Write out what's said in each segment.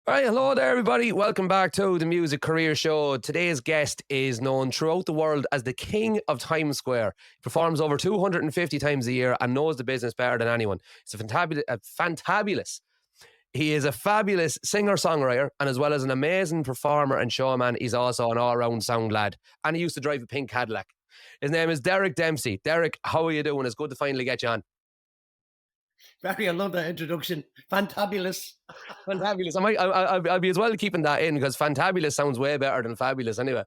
All right, hello there, everybody. Welcome back to the Music Career Show. Today's guest is known throughout the world as the King of Times Square. He performs over 250 times a year and knows the business better than anyone. He's fantabulous. He is a fabulous singer-songwriter, and as well as an amazing performer and showman, he's also an all-round sound lad. And he used to drive a pink Cadillac. His name is Derek Dempsey. Derek, how are you doing? It's good to finally get you on. Barry, I love that introduction. Fantabulous. Fantabulous. I'll be as well keeping that in because fantabulous sounds way better than fabulous anyway.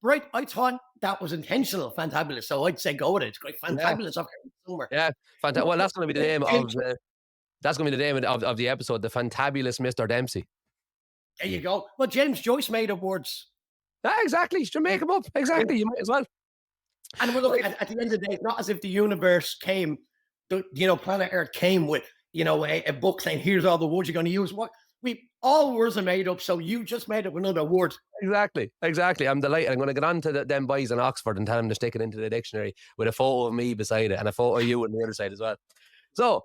Right, I thought that was intentional, fantabulous. So I'd say go with it. It's great, fantabulous. I've heard it somewhere. Yeah, fantastic. Well, that's going to be the name of James, the episode, the fantabulous Mr. Dempsey. there you go. Well, James Joyce made up words. Ah, exactly. You should make them up. Exactly. You might as well. And we're looking at the end of the day, it's not as if the universe came, planet Earth came with, a book saying, here's all the words you're going to use. All words are made up, so you just made up another word. Exactly. I'm delighted. I'm going to get on to them boys in Oxford and tell them to stick it into the dictionary with a photo of me beside it and a photo of you on the other side as well. So,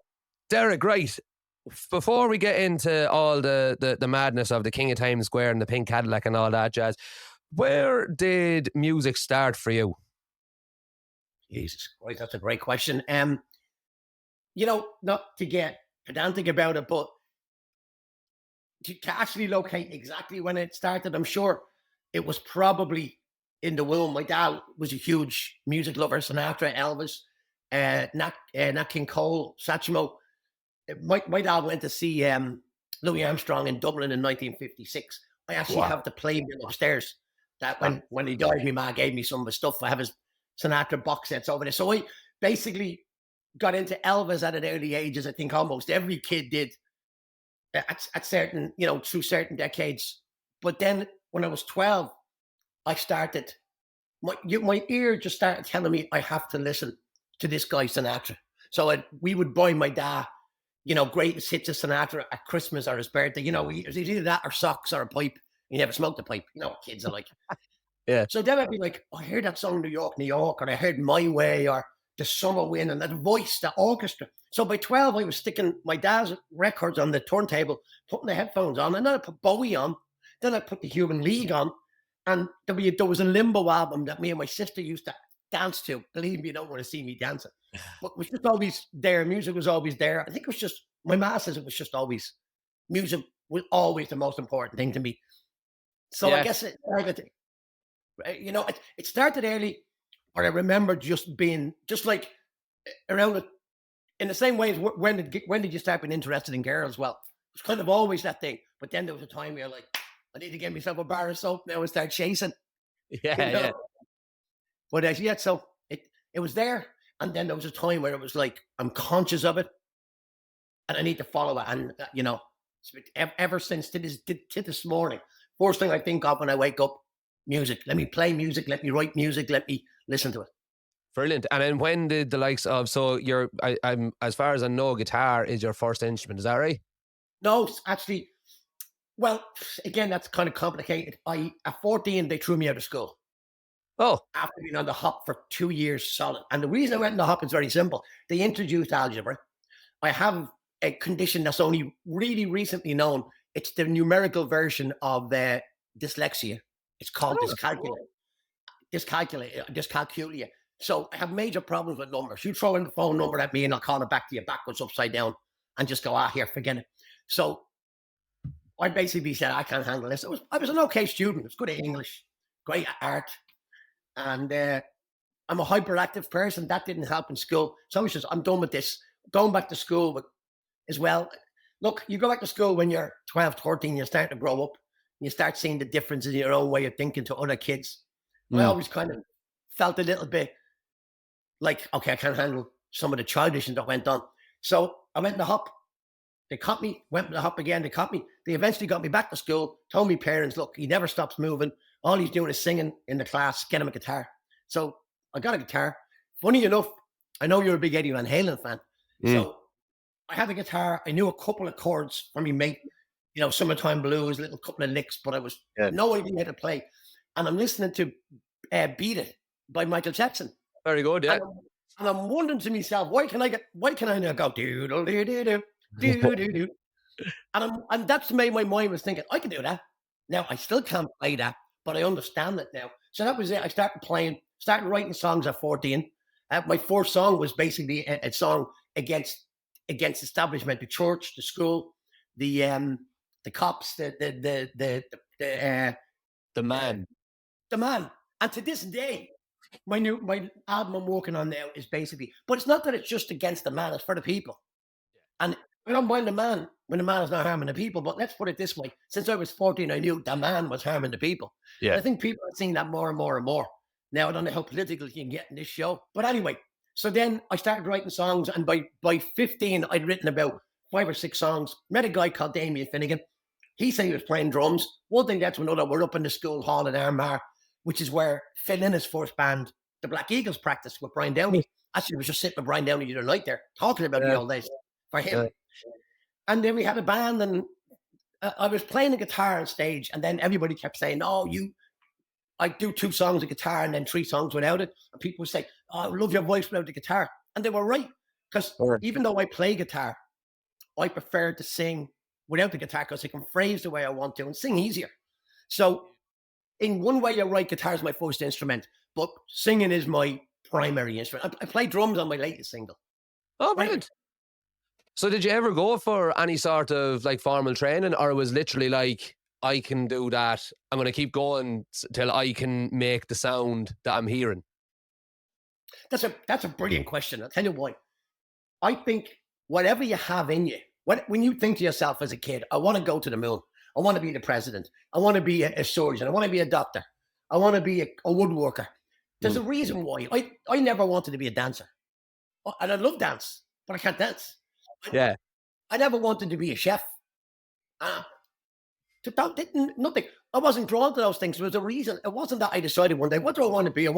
Derek, right, before we get into all the madness of the King of Times Square and the pink Cadillac and all that jazz, where did music start for you? Jesus Christ, that's a great question. Not to get pedantic about it, but to actually locate exactly when it started, I'm sure it was probably in the womb. My dad was a huge music lover, Sinatra, Elvis, Nat King Cole, Satchmo. My dad went to see Louis Armstrong in Dublin in 1956. I actually have the playbill upstairs that when he died, my ma gave me some of his stuff. I have his Sinatra box sets over there. So I basically got into Elvis at an early age, as I think almost every kid did at certain, through certain decades. But then when I was 12, I started, my ear just started telling me I have to listen to this guy Sinatra. So we would buy my dad, greatest hits of Sinatra at Christmas or his birthday. It was either that or socks or a pipe. He never smoked a pipe. You know what kids are like. Yeah. So then I'd be like, I heard that song New York, New York, or I heard My Way, or The Summer Wind, and that voice, the orchestra. So by 12, I was sticking my dad's records on the turntable, putting the headphones on, and then I put Bowie on, then I put the Human League on, and there was a Limbo album that me and my sister used to dance to. Believe me, you don't want to see me dancing. But it was just always there. Music was always there. I think it was just, my ma says it was just always, music was always the most important thing to me. So I guess it started early, but I remember just being just like around it in the same way as when did you start being interested in girls? Well, it was kind of always that thing. But then there was a time where you're like, I need to get myself a bar of soap now and start chasing. Yeah. But so it was there, and then there was a time where it was like I'm conscious of it, and I need to follow it. And ever since to this morning, first thing I think of when I wake up, music. Let me play music. Let me write music. Let me listen to it. Brilliant. And then when did the likes of, so I'm as far as I know, guitar is your first instrument, is that right? No, actually, well, again, that's kind of complicated. At 14, they threw me out of school Oh, after being on the hop for 2 years solid. And the reason I went on the hop is very simple. They introduced algebra. I have a condition that's only really recently known. It's the numerical version of dyslexia. It's called dyscalculia. So I have major problems with numbers. You throw in the phone number at me and I'll call it back to you backwards, upside down, and just go, here, forget it. So I basically said, I can't handle this. I was an okay student. I was good at English, great at art. And I'm a hyperactive person. That didn't help in school. So I was just, I'm done with this. Going back to school as well. Look, you go back to school when you're 12, 13, you're starting to grow up. You start seeing the difference in your own way of thinking to other kids. I always kind of felt a little bit like, okay, I can't handle some of the childishness that went on. So I went in the hop. They caught me, went in the hop again. They caught me. They eventually got me back to school, told me parents, look, he never stops moving. All he's doing is singing in the class, get him a guitar. So I got a guitar. Funny enough, I know you're a big Eddie Van Halen fan. So I had a guitar. I knew a couple of chords from me mate, Summertime Blues, a little couple of licks, but I was no idea how to play. And I'm listening to Beat It by Michael Jackson. Very good, yeah. And I'm wondering to myself, why can I not go do do do do do do do? And that's the way my mind was thinking, I can do that. Now I still can't play that, but I understand it now. So that was it. I started playing, started writing songs at 14. My first song was basically a song against establishment, the church, the school, the cops, The uh, man. the man. And to this day, my album I'm working on now is basically, but it's not that it's just against the man; it's for the people. And I don't mind the man when the man is not harming the people. But let's put it this way: since I was 14, I knew the man was harming the people. And Yeah. I think people are seeing that more and more and more. Now I don't know how political you can get in this show, but anyway. So then I started writing songs, and by 15, I'd written about 5 or 6 songs. Met a guy called Damien Finnegan. He said he was playing drums. One thing led to another. We're up in the school hall in Armagh, which is where Phil Innes' first band, the Black Eagles, practiced with Brian Downey. Actually, I was just sitting with Brian Downey the other night there, talking about the Yeah. old days for Yeah. him. And then we had a band, and I was playing the guitar on stage, and then everybody kept saying, "Oh, I do 2 songs of guitar and then 3 songs without it." And people would say, "Oh, I love your voice without the guitar," and they were right, because Or- even though I play guitar, I prefer to sing without the guitar because I can phrase the way I want to and sing easier. So, in one way, you're right. Guitar is my first instrument, but singing is my primary instrument. I play drums on my latest single. Oh, Right? brilliant. So did you ever go for any sort of like formal training, or it was literally like, I can do that, I'm going to keep going till I can make the sound that I'm hearing? That's a brilliant question. I'll tell you why. I think whatever you have in you, when you think to yourself as a kid, I want to go to the moon, I want to be the president, I want to be a surgeon, I want to be a doctor, I want to be a woodworker. There's a reason why. I never wanted to be a dancer. And I love dance, but I can't dance. Yeah. I never wanted to be a chef. Uh, nothing. I wasn't drawn to those things. There was a reason. It wasn't that I decided one day, what do I want to be?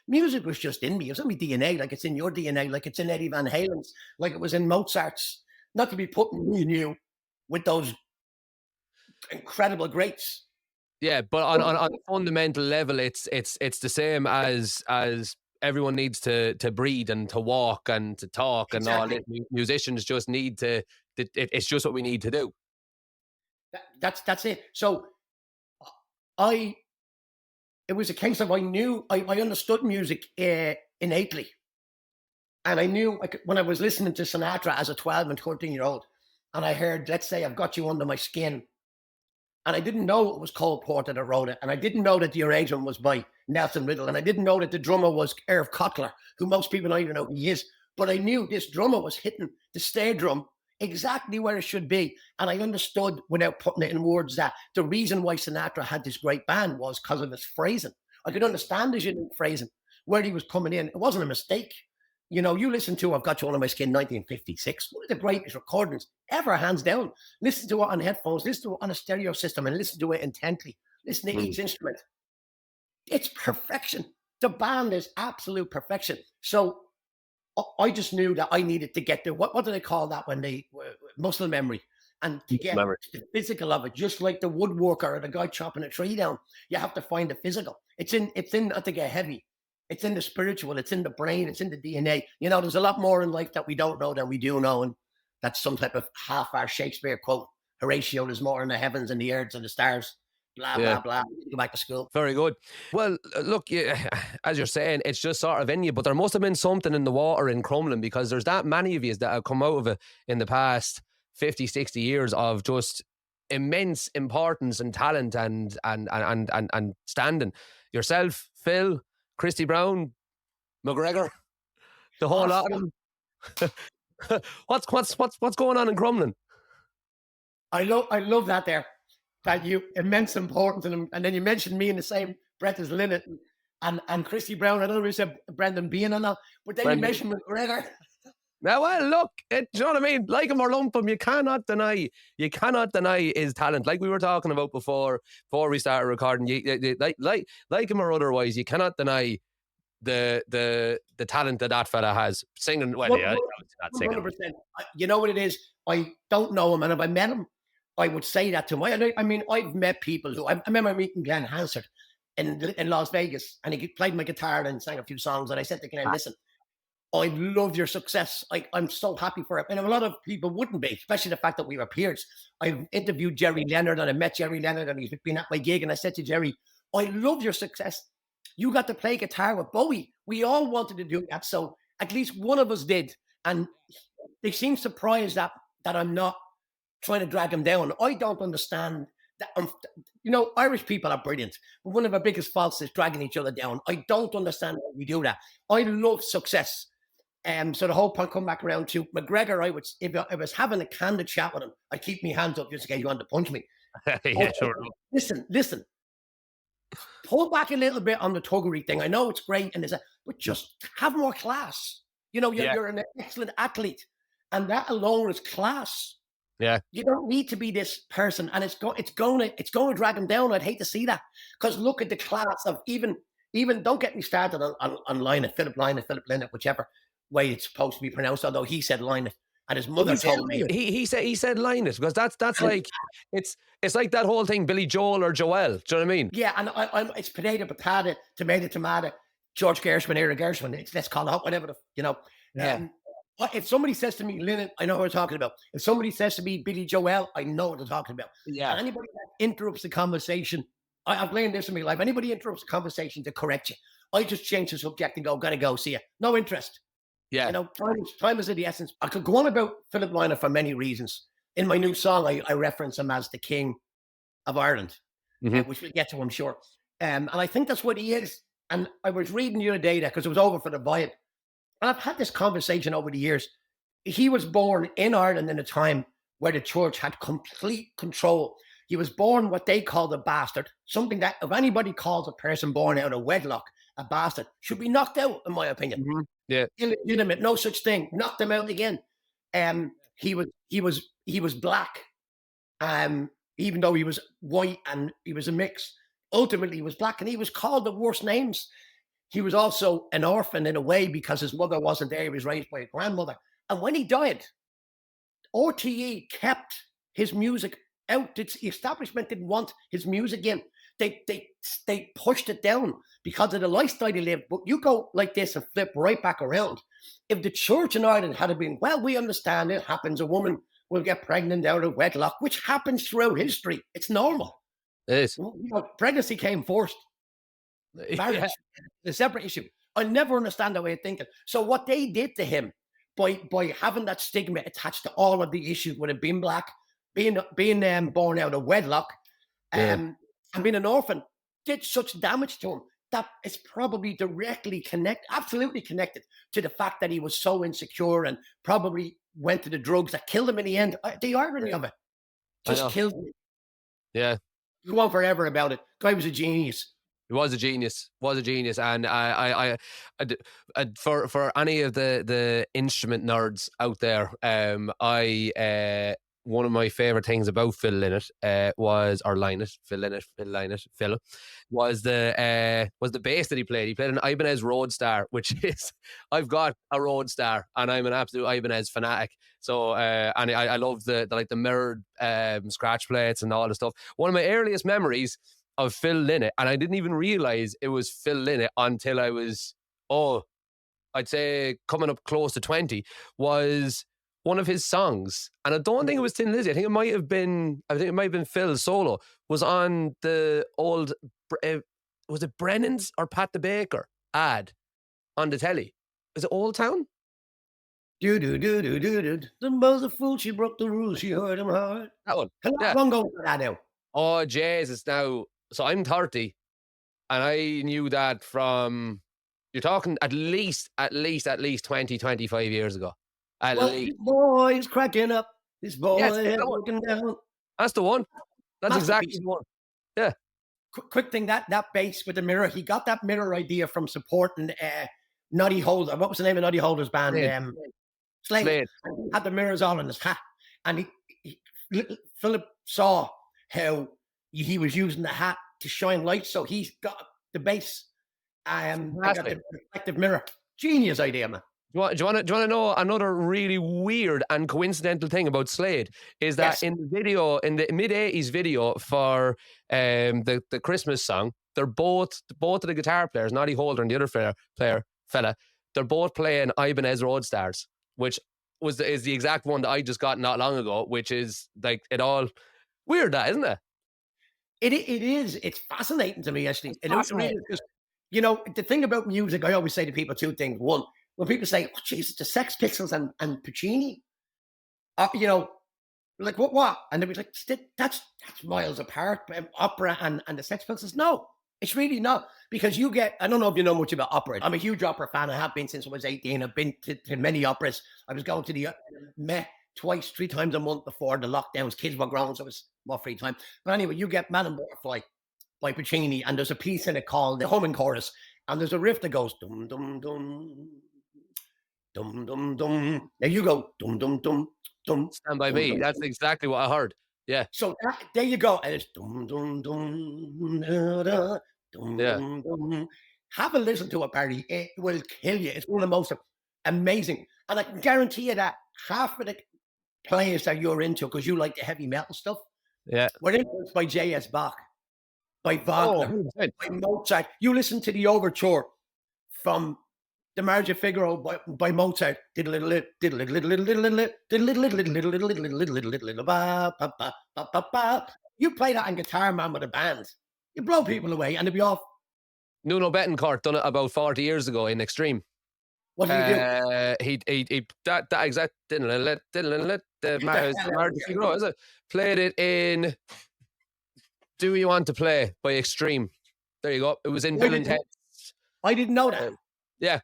Music was just in me. It was in my DNA, like it's in your DNA, like it's in Eddie Van Halen's, like it was in Mozart's. Not to be putting me and you with those incredible greats. Yeah, but on a fundamental level, it's the same as everyone needs to breathe and to walk and to talk and all Exactly. this. Musicians just need to. It's just what we need to do. That's it. So I, it was a case of I knew I understood music innately, and I knew when I was listening to Sinatra as a 12 and 13-year-old, and I heard, "Let's say I've got you under my skin," and I didn't know it was Cole Porter that wrote it, and I didn't know that the arrangement was by Nelson Riddle, and I didn't know that the drummer was Irv Cotler, who most people don't even know who he is. But I knew this drummer was hitting the snare drum exactly where it should be, and I understood without putting it in words that the reason why Sinatra had this great band was because of his phrasing. I could understand his unique phrasing, where he was coming in. It wasn't a mistake. You know, you listen to "I've Got You Under My Skin" 1956, one of the greatest recordings ever, hands down. Listen to it on headphones, listen to it on a stereo system, and listen to it intently. Listen to each instrument. It's perfection. The band is absolute perfection. So I just knew that I needed to get there. What do they call that when they muscle memory? And to get Remember. the physical of it, just like the woodworker or the guy chopping a tree down, you have to find the physical. It's in not to get heavy. It's in the spiritual, it's in the brain, it's in the DNA. You know, there's a lot more in life that we don't know than we do know. And that's some type of half-hour Shakespeare quote. Horatio, there's more in the heavens and the earth and the stars. Blah, Yeah. blah, blah. Go back to school. Very good. Well, look, as you're saying, it's just sort of in you, but there must have been something in the water in Crumlin, because there's that many of you that have come out of it in the past 50, 60 years of just immense importance and talent and standing. Yourself, Phil, Christy Brown, McGregor, the whole lot of them. What's going on in Crumlin? I love that there. That you immense importance in them. And then you mentioned me in the same breath as Lynette and Christy Brown. I don't know if you said Brendan Bean or not, but then you mentioned McGregor. Now, well, look, do you know what I mean? Like him or lump him, you cannot deny his talent. Like we were talking about before we started recording, like him or otherwise, you cannot deny the talent that fella has. Singing, well, yeah, not singing. 100%. You know what it is? I don't know him, and if I met him, I would say that to him. I mean, I've met people who I remember meeting Glenn Hansard in Las Vegas, and he played my guitar and sang a few songs. And I said to Glenn, "Listen, I love your success. I'm so happy for it. And a lot of people wouldn't be, especially the fact that we were peers. I've interviewed Jerry Leonard and I met Jerry Leonard and he's been at my gig. And I said to Jerry, I love your success. You got to play guitar with Bowie. We all wanted to do that. So at least one of us did. And they seem surprised that I'm not trying to drag him down. I don't understand that. Irish people are brilliant. But one of our biggest faults is dragging each other down. I don't understand why we do that. I love success. So the whole point come back around to McGregor. If I was having a candid chat with him, I'd keep my hands up just in case you want to punch me. Yeah, sure. Listen. Pull back a little bit on the tuggery thing. I know it's great, but just have more class. You're an excellent athlete, and that alone is class. Yeah. You don't need to be this person, and it's going to drag him down. I'd hate to see that, because look at the class of even. Don't get me started on Lynott, Philip Lynott, whichever way it's supposed to be pronounced. Although he said Lynott, and his mother told me he said Lynott, because that's like it's like that whole thing, Billy Joel or Joel. Do you know what I mean? Yeah, and it's potato, tomato, George Gershwin, Eric Gershwin. Let's call it whatever Yeah. If somebody says to me, Lynott, I know what we're talking about. If somebody says to me, Billy Joel, I know what they're talking about. Yeah. And anybody that interrupts the conversation, I've learned this in my life. Anybody interrupts the conversation to correct you, I just change the subject and go, gotta go, see ya. No interest. Yeah. Time is of the essence. I could go on about Philip Lynott for many reasons. In my new song, I reference him as the King of Ireland, which we'll get to, I'm sure. And I think that's what he is. And I was reading the other day that, because it was over for the Vibe, and I've had this conversation over the years. He was born in Ireland in a time where the church had complete control. He was born what they called a bastard, something that if anybody calls a person born out of wedlock a bastard, should be knocked out, in my opinion. Yeah. Illegitimate, no such thing. Knocked them out again. He was black. Even though he was white and he was a mix, ultimately he was black, and he was called the worst names. He was also an orphan in a way because his mother wasn't there. He was raised by a grandmother. And when he died, RTE kept his music out. The establishment didn't want his music in. They pushed it down because of the lifestyle he lived. But you go like this and flip right back around. If the church in Ireland had been, well, we understand it happens. A woman will get pregnant out of wedlock, which happens throughout history. It's normal. It is. Pregnancy came first. Marriage, a separate issue. I never understand that way of thinking. So what they did to him by having that stigma attached to all of the issues with him being black, being born out of wedlock, and being an orphan, did such damage to him that it's probably absolutely connected to the fact that he was so insecure and probably went to the drugs that killed him in the end. The irony of it just killed me. Yeah. Go on forever about it. Guy was a genius. He was a genius. And for any of the instrument nerds out there, one of my favorite things about Phil Lynott was the bass that he played. He played an Ibanez Roadstar, which is, I've got a Roadstar and I'm an absolute Ibanez fanatic. So and I love the mirrored scratch plates and all the stuff. One of my earliest memories of Phil Lynott, and I didn't even realize it was Phil Lynott until I was I'd say coming up close to 20, was one of his songs, and I don't think it was Tin Lizzy. I think it might have been Phil solo. Was on the old, was it Brennan's or Pat the Baker ad on the telly? Is it Old Town? Do. The mother fool, she broke the rules. She hurt him hard. That one. How long ago was that now? Oh Jesus! Now, so I'm 30, and I knew that from. You're talking at least 20, 25 years ago. This boy's cracking up. This boy is looking down. That's the one. That's exactly the one. Yeah. Quick thing, that bass with the mirror, he got that mirror idea from supporting Noddy Holder. What was the name of Noddy Holder's band? Slade. Had the mirrors all in his hat. And Philip saw how he was using the hat to shine light. So he's got the bass. I got the reflective mirror. Genius idea, man. Do you want to know another really weird and coincidental thing about Slade? Is that in the video, in the mid-80s video for the Christmas song, they're both of the guitar players, Noddy Holder and the other fella, they're both playing Ibanez Road Stars, which is the exact one that I just got not long ago, which is like it all weird, that isn't it? It is. It's fascinating to me, It's actually. It really fascinating. is. 'Cause, you know, the thing about music, I always say to people two things. One, when people say, "Oh, Jesus, the Sex Pistols and Puccini," you know, like what? And they'll be like, That's miles apart. Opera and the Sex Pistols." No, it's really not, because you get. I don't know if you know much about opera. I'm a huge opera fan. I have been since I was 18. I've been to many operas. I was going to the Met twice, 3 times a month before the lockdowns. Kids were grown, so it was more free time. But anyway, you get Man and Butterfly by Puccini, and there's a piece in it called the Humming Chorus, and there's a riff that goes dum dum dum dum dum dum. Now you go dum dum dum dum Stand by dum Me. dum. That's exactly what I heard. Yeah, So there you go, and it's dum dum dum da, da, dum yeah. dum dum. Have a listen to it, Barry. It will kill you. It's one of the most amazing, and I can guarantee you that half of the players that you're into, because you like the heavy metal stuff, Yeah. were influenced by J.S. Bach, by Oh, Wagner, 100%. by Mozart. You listen to the overture from the Marriage of Figaro by Mozart. You play that on guitar, man, with a band. You blow people away, and they'll be off. Nuno Betancourt done it about 40 years ago in Extreme. What do you do? He that exact the Get the hell out of Martin here. Figaro, is it? Played it in Do You Want to Play by Extreme. There you go. It was in I Bill and didn't, Ted's. I didn't know that. Yeah.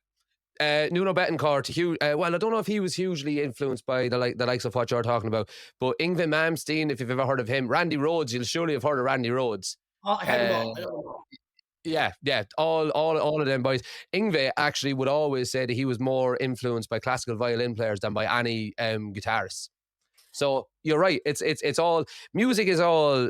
Nuno Betancourt, well, I don't know if he was hugely influenced by the likes of what you're talking about, but Yngwie Malmsteen, if you've ever heard of him, Randy Rhoads, you'll surely have heard of Randy Rhoads. Oh, I had them Uh, all. I don't know. yeah, all of them boys. Yngwie actually would always say that he was more influenced by classical violin players than by any guitarists. So you're right. It's all music is all.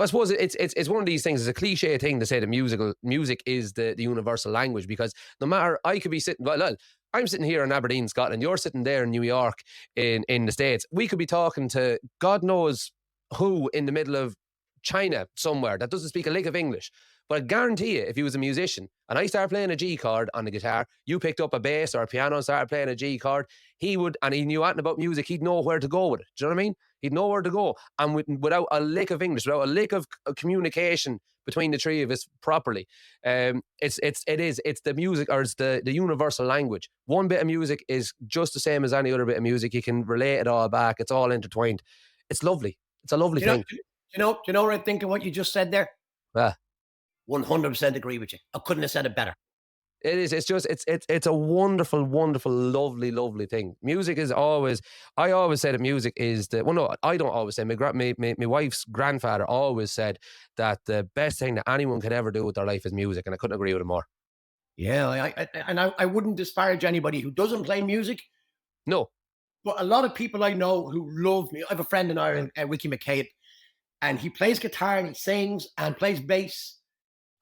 I suppose it's one of these things. It's a cliche thing to say that music is the universal language, because no matter, I could be sitting, well, I'm sitting here in Aberdeen, Scotland. You're sitting there in New York, in the States. We could be talking to God knows who in the middle of China somewhere that doesn't speak a lick of English. But I guarantee you, if he was a musician and I started playing a G chord on the guitar, you picked up a bass or a piano and started playing a G chord, he would, and he knew anything about music, he'd know where to go with it. Do you know what I mean? He'd know where to go. And without a lick of English, without a lick of communication between the three of us properly, it's the music, or it's the universal language. One bit of music is just the same as any other bit of music. You can relate it all back. It's all intertwined. It's lovely. It's a lovely thing. Do you know what I think of what you just said there? Yeah. 100% agree with you. I couldn't have said it better. It is. It's just. It's a wonderful, wonderful, lovely, lovely thing. Music is always. I always say that music is the. Well, no, I don't always say. My wife's grandfather always said that the best thing that anyone can ever do with their life is music, and I couldn't agree with him more. Yeah, I wouldn't disparage anybody who doesn't play music, No. but a lot of people I know who love me. I have a friend in Ireland, Wiki McCabe, and he plays guitar and he sings and plays bass.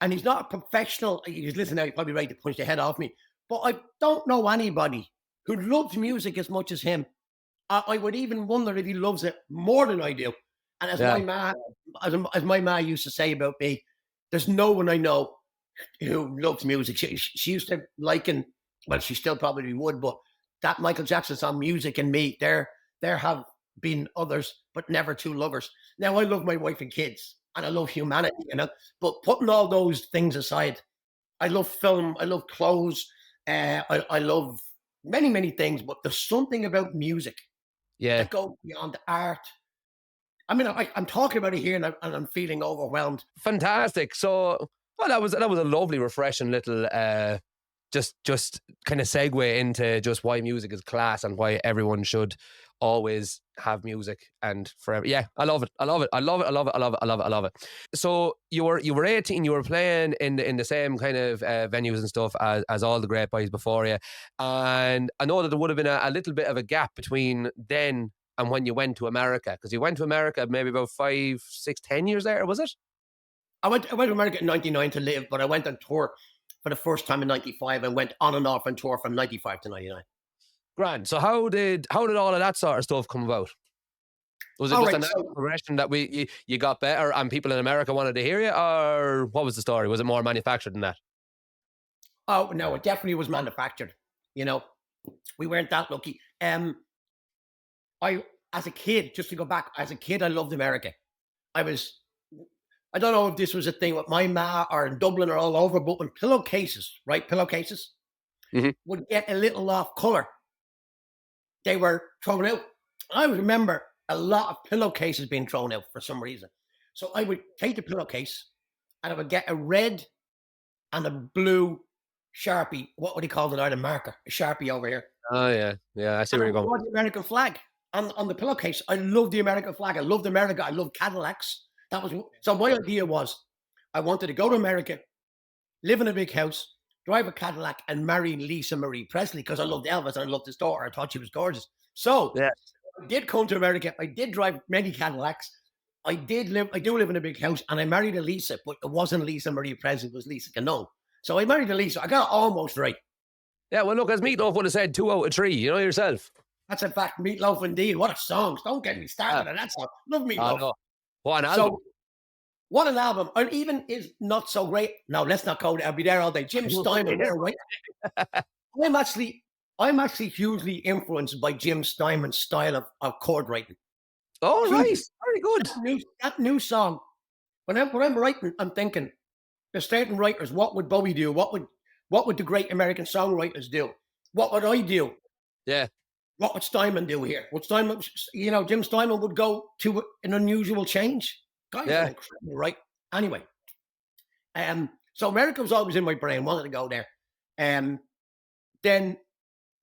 And he's not a professional. He's listening now, he's probably ready to punch the head off me. But I don't know anybody who loves music as much as him. I would even wonder if he loves it more than I do. And as Yeah. as my ma used to say about me, there's no one I know who loves music. She used to liken, well, she still probably would, but that Michael Jackson song, Music and Me, there have been others, but never two lovers. Now I love my wife and kids, and I love humanity, But putting all those things aside, I love film, I love clothes, I love many, many things, but there's something about music Yeah. that goes beyond art. I mean, I'm talking about it here, and I'm feeling overwhelmed. Fantastic. So, well, that was a lovely, refreshing little just kind of segue into just why music is class and why everyone should always have music and forever. Yeah, I love it. I love it. I love it. I love it. I love it. I love it. I love it. So you were 18. You were playing in the same kind of venues and stuff as all the great boys before you. And I know that there would have been a little bit of a gap between then and when you went to America, because you went to America maybe about 5, 6, 10 years later, was it? I went to America in '99 to live, but I went on tour for the first time in '95. I went on and off on tour from '95 to '99. Grand. So how did all of that sort of stuff come about? Was it All just a right, natural progression that you got better and people in America wanted to hear you, or what was the story? Was it more manufactured than that? Oh no, it definitely was manufactured. You know, we weren't that lucky. I, as a kid, just to go back, as a kid, I loved America. I was, I don't know if this was a thing with my ma or in Dublin or all over, but when pillowcases, right, pillowcases Hmm. would get a little off color, they were thrown out. I remember a lot of pillowcases being thrown out for some reason. So I would take the pillowcase and I would get a red and a blue Sharpie. What would he call it? A marker, a Sharpie over here. Oh yeah, yeah. I see And where I you're going. draw the American flag on the pillowcase. I love the American flag. I loved America. I loved Cadillacs. That was so. My idea was I wanted to go to America, live in a big house, drive a Cadillac, and marry Lisa Marie Presley because I loved Elvis and I loved his daughter. I thought she was gorgeous. So Yeah, I did come to America. I did drive many Cadillacs. I do live in a big house, and I married a Lisa, but it wasn't Lisa Marie Presley. It was Lisa Canone. So I married a Lisa. I got it almost right. yeah. Well, look, as Meatloaf would have said, 2 out of 3. You know yourself. That's in fact Meatloaf indeed. What a song. Don't get me started on that song. Love I Meatloaf. know. What an album. So what an album. And even is not so great. No, let's not go there. I'll be there all day. Jim Steinman there, right? I'm actually hugely influenced by Jim Steinman's style of chord writing. Oh, Hugely. right. Very good. That new song, when I'm writing, I'm thinking, there's certain writers, what would Bowie do? What would the great American songwriters do? What would I do? Yeah. What would Steinman do here? Would Steinman, Jim Steinman would go to an unusual change. Guys, Yeah. incredible, right? Anyway, so America was always in my brain. Wanted to go there. Then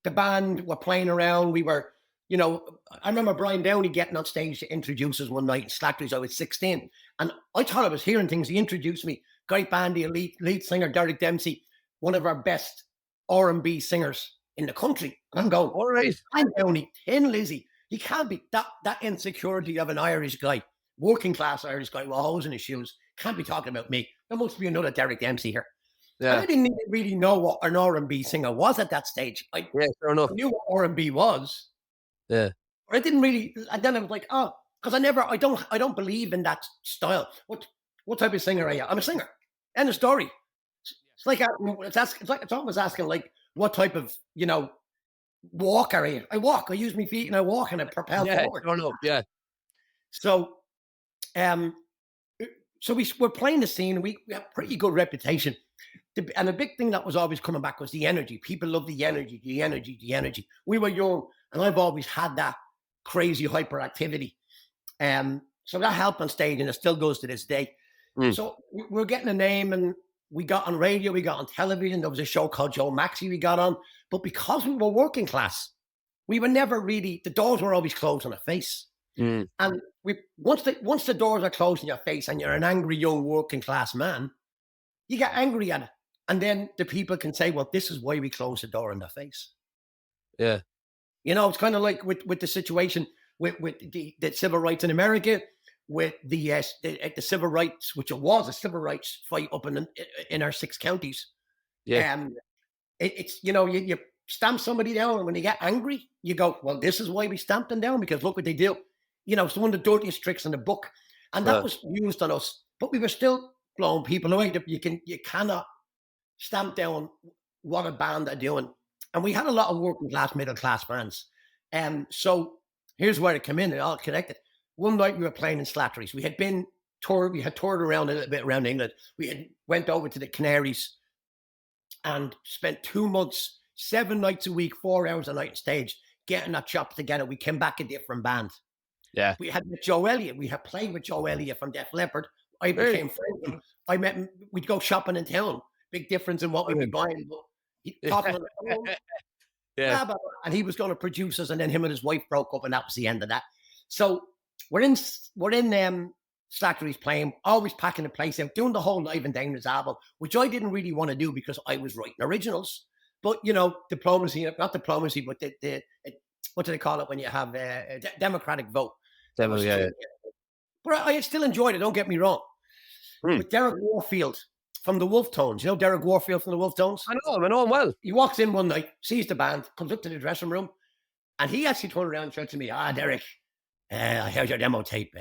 the band were playing around. We were, I remember Brian Downey getting on stage to introduce us one night in Slackery's. I was 16, and I thought I was hearing things. He introduced me. Great band, the lead singer Derek Dempsey, one of our best R&B singers in the country. And I'm going, All right. Brian Downey, Thin Lizzy. He can't be that insecurity of an Irish guy, working class Irish guy with holes in his shoes. Can't be talking about me. There must be another Derek Dempsey here. Yeah. I didn't even really know what an R&B singer was at that stage. I Yeah. Fair enough. knew what R&B was. Yeah. But I didn't really. And then I was like, oh, because I don't believe in that style. What type of singer are you? I'm a singer. End of story. It's like it's almost asking like what type of walk are you? I walk. I use my feet and I walk and I propel Yeah. forward. Fair enough. Yeah. So, we're playing the scene. We have pretty good reputation. And the big thing that was always coming back was the energy. People love the energy, the energy, the energy. We were young, and I've always had that crazy hyperactivity. So that helped on stage, and it still goes to this day. Mm. So we're getting a name, and we got on radio, we got on television. There was a show called Joe Maxey we got on. But because we were working class, we were never really, the doors were always closed on our face. Mm. And once the doors are closed in your face and you're an angry young working class man, you get angry at it. And then the people can say, well, this is why we close the door in their face. Yeah. It's kind of like with the situation with the civil rights in America, with the civil rights, which it was a civil rights fight up in our 6 counties. Yeah. It's you stamp somebody down, and when they get angry, you go, well, this is why we stamped them down, because look what they do. It's one of the dirtiest tricks in the book, and that was used on us. But we were still blowing people away. You cannot stamp down what a band are doing. And we had a lot of working class, middle class bands. So here's where it came in. It all connected. One night we were playing in Slattery's. We had toured around a little bit around England. We had went over to the Canaries and spent 2 months, 7 nights a week, 4 hours a night on stage, getting that chopped together. We came back a different band. Yeah. We had with Joe Elliott. We had played with Joe Elliott from Def Leppard. I became friends with him. I met him. We'd go shopping in town. Big difference in what we'd be buying. But he talking on the phone. Yeah. And he was going to produce us, and then him and his wife broke up, and that was the end of that. So we're in Slattery's playing, always packing the place out, doing the whole Live and Dangerous album, which I didn't really want to do because I was writing originals. But diplomacy, not diplomacy, but the what do they call it when you have a democratic vote? Yeah. But I still enjoyed it. Don't get me wrong. But Derek Warfield from the Wolf Tones, Derek Warfield from the Wolf Tones? I know him well. He walks in one night, sees the band, comes up to the dressing room, and he actually turned around and said to me, Derek, I heard your demo tape.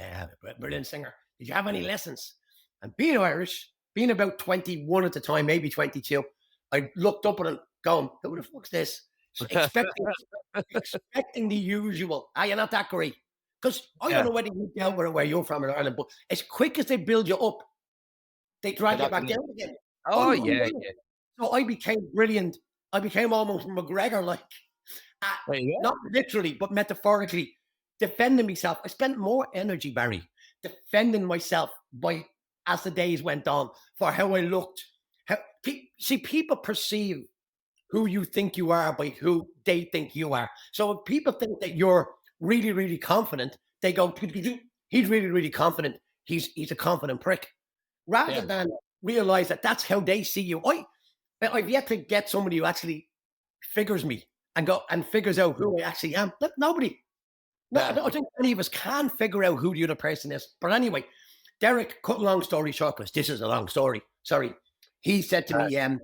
Brilliant singer. Did you have any lessons? And being Irish, being about 21 at the time, maybe 22, I looked up at him going, who the fuck's this? So expecting the usual. Ah, you're not that great. Because I don't Yeah. know whether you dealt with it where you're from in Ireland, but as quick as they build you up, they They're drag you not back gonna- down again. Oh yeah, Unreal. yeah. So I became brilliant. I became almost McGregor like. There you go. Not literally, but metaphorically, defending myself. I spent more energy, Barry, defending myself by as the days went on for how I looked. See, people perceive who you think you are by who they think you are. So if people think that you're really, really confident, they go, he's really, really confident. He's a confident prick. Rather Yeah. than realize that that's how they see you. I've yet to get somebody who actually figures me and figures out who I actually am. Nobody. No, I Yeah. don't think any of us can figure out who the other person is. But anyway, Derek, cut a long story short, because this is a long story. Sorry. He said to me,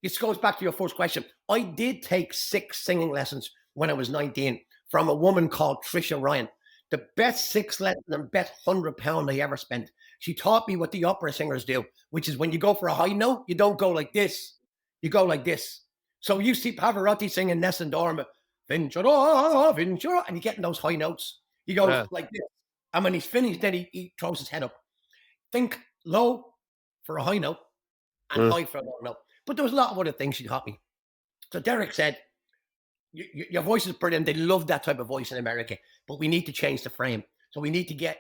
this goes back to your first question. I did take 6 singing lessons when I was 19 from a woman called Trisha Ryan. The best 6 lessons and best £100 I ever spent. She taught me what the opera singers do, which is when you go for a high note, you don't go like this. You go like this. So you see Pavarotti singing Nessun Dorma, Vincera, Vincera, and you're getting those high notes. He goes like this. And when he's finished, then he throws his head up. Think low for a high note and high for a low note. But there was a lot of other things she taught me. So Derek said, your voice is brilliant. They love that type of voice in America, but we need to change the frame. So we need to get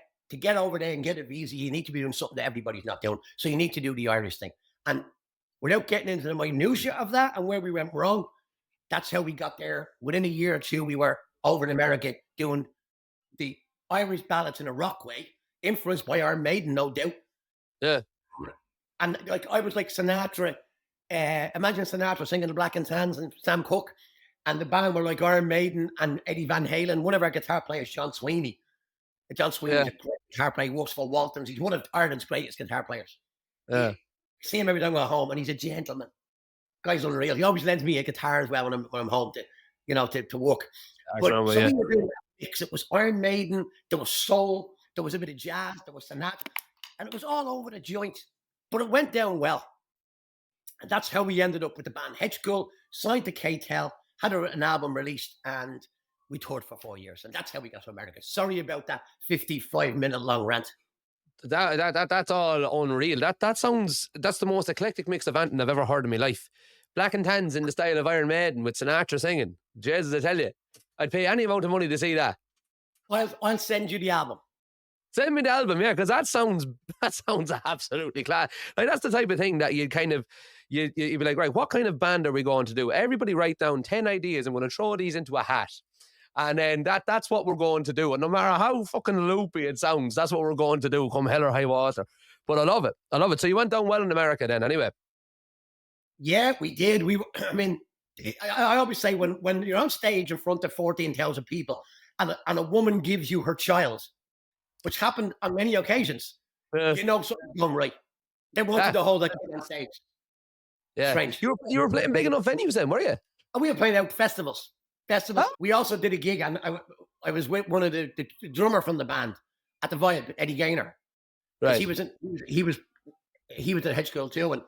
over there and get it easy. You need to be doing something that everybody's not doing. So you need to do the Irish thing. And without getting into the minutiae of that and where we went wrong, that's how we got there. Within a year or two, we were over in America doing the Irish ballads in a rock way, influenced by Iron Maiden, no doubt. Yeah. And like I was like Sinatra. Imagine Sinatra singing the Black and Tans and Sam Cooke, and the band were like Iron Maiden and Eddie Van Halen. One of our guitar players, John Sweeney. John Sweeney's a great guitar player. He works for Waltons. He's one of Ireland's greatest guitar players. Yeah. See him every time I go home, and he's a gentleman. Guy's unreal. He always lends me a guitar as well when I'm home to work. We were doing that mix. It was Iron Maiden. There was soul. There was a bit of jazz. There was Sinatra, and it was all over the joint. But it went down well. And that's how we ended up with the band Hedge School, signed to K-Tel, had an album released, and we toured for 4 years. And that's how we got to America. Sorry about that 55-minute long rant. That's all unreal. That's the most eclectic mix of anything I've ever heard in my life. Black and Tans in the style of Iron Maiden with Sinatra singing. Jesus, I tell you, I'd pay any amount of money to see that. I'll send you the album. Send me the album, yeah, because that sounds absolutely class. Like that's the type of thing that you'd kind of you'd be like, right, what kind of band are we going to do? Everybody write down 10 ideas. I'm going to throw these into a hat. And then that's what we're going to do. And no matter how fucking loopy it sounds, that's what we're going to do come hell or high water. But I love it. I love it. So you went down well in America then anyway. Yeah, we did. I mean, I always say when you're on stage in front of 14,000 people and a woman gives you her child, which happened on many occasions, you know something's done right. They wanted to hold that on stage. Yeah. Strange. You were playing big enough venues then, were you? And we were playing out festivals. Huh? We also did a gig, and I was with one of the drummer from the band at the Vibe, Eddie Gaynor. Right. He was at Hedge School too, and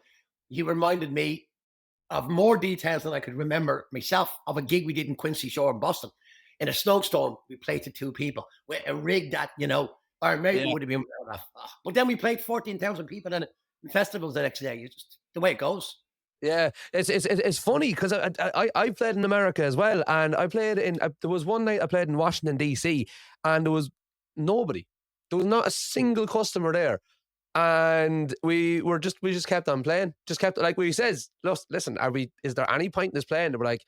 he reminded me of more details than I could remember myself of a gig we did in Quincy Shore in Boston. In a snowstorm, we played to 2 people with a rig that, or maybe it would have been. But then we played 14,000 people in festivals the next day. It's just the way it goes. Yeah, it's funny because I played in America as well, and I played there was one night I played in Washington DC, and there was nobody. There was not a single customer there, and we just kept on playing. Just kept, like we says, listen, is there any point in this playing? They were like,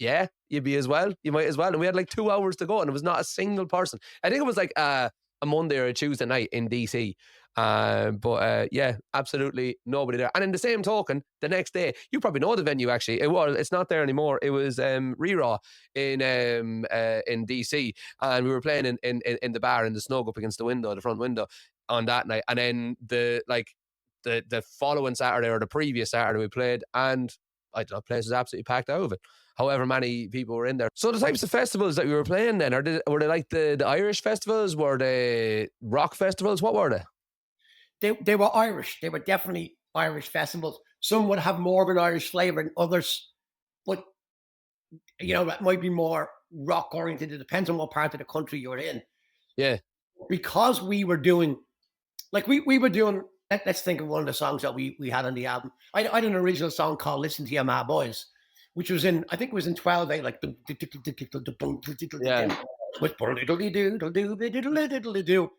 yeah, you'd be as well. You might as well. And we had like 2 hours to go, and there was not a single person. I think it was like a Monday or a Tuesday night in DC. But yeah, absolutely nobody there. And in the same token, the next day, you probably know the venue actually. It's not there anymore. It was Reraw in DC, and we were playing in the bar in the snug up against the front window on that night. And then the following Saturday or the previous Saturday we played, and I don't know, the place was absolutely packed out of it. However many people were in there. So the types of festivals that we were playing then, were they like the Irish festivals? Were they rock festivals? What were they? They were Irish. They were definitely Irish festivals. Some would have more of an Irish flavour than others. But that might be more rock oriented. It depends on what part of the country you're in. Yeah. Because we were doing, like we were doing. Let's think of one of the songs that we had on the album. I had an original song called "Listen to Your Ma Boys," which was in, I think it was in 12/8, like Yeah. with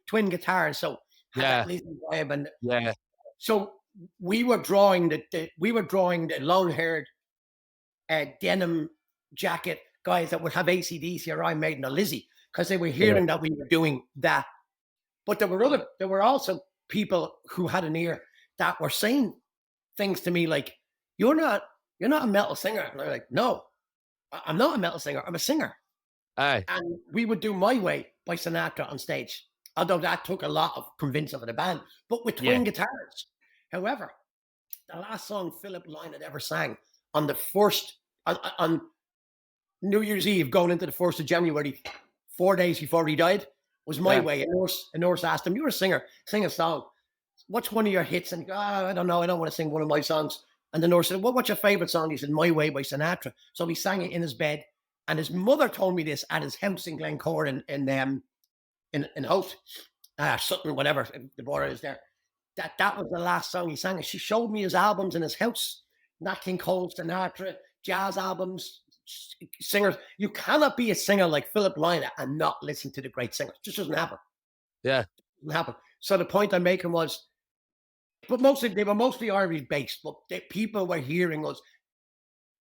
twin guitars, so had that Yeah. little vibe. And Yeah. so we were drawing the long haired denim jacket guys that would have AC/DC or Iron Maiden or Lizzie, because they were Yeah. hearing that we were doing that. But there were also people who had an ear that were saying things to me like, you're not a metal singer." And I'm like, "No, I'm not a metal singer. I'm a singer." Aye. And we would do "My Way" by Sinatra on stage, although that took a lot of convincing for the band, but with Yeah. twin guitars. However, the last song Philip Lynne had ever sang on the first on New Year's Eve, going into the 1st of January, 4 days before he died, was "My Yeah. Way." A nurse asked him, "You're a singer, sing a song. What's one of your hits?" And he goes, "I don't know. I don't want to sing one of my songs." And the nurse said, "Well, what's your favorite song?" He said, "My Way" by Sinatra. So he sang it in his bed. And his mother told me this at his house in Glencore in Hope, Sutton, whatever the border is there. That was the last song he sang. And she showed me his albums in his house. Nat King Cole, Sinatra, jazz albums, singers. You cannot be a singer like Philip Lynne and not listen to the great singers. It just doesn't happen. Yeah. It doesn't happen. So the point I'm making was, they were mostly Irish based, but the people were hearing us,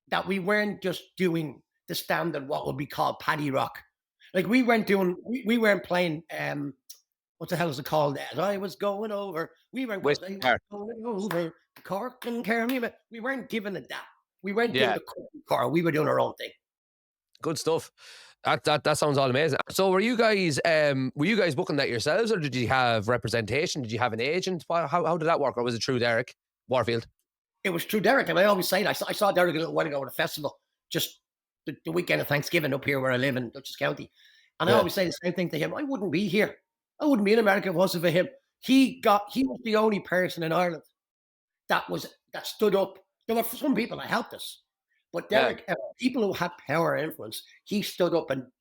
that we weren't just doing the standard, what would be called paddy rock. Like we weren't playing what the hell is it called? As I was going over, we weren't going, Whiskey Bar. over Cork and Kermy, but we weren't giving it that. We weren't doing Yeah. the car. We were doing our own thing. Good stuff. That sounds all amazing. So were you guys booking that yourselves, or did you have representation? Did you have an agent? How did that work? Or was it through Derek Warfield? It was through Derek, and I always say that. I saw Derek a little while ago at a festival, just the weekend of Thanksgiving up here where I live in Dutchess County. And I Yeah. always say the same thing to him. I wouldn't be here. I wouldn't be in America if it wasn't for him. He was the only person in Ireland that stood up. There were some people that helped us, but Yeah. Derek, people who had power and influence, he stood up and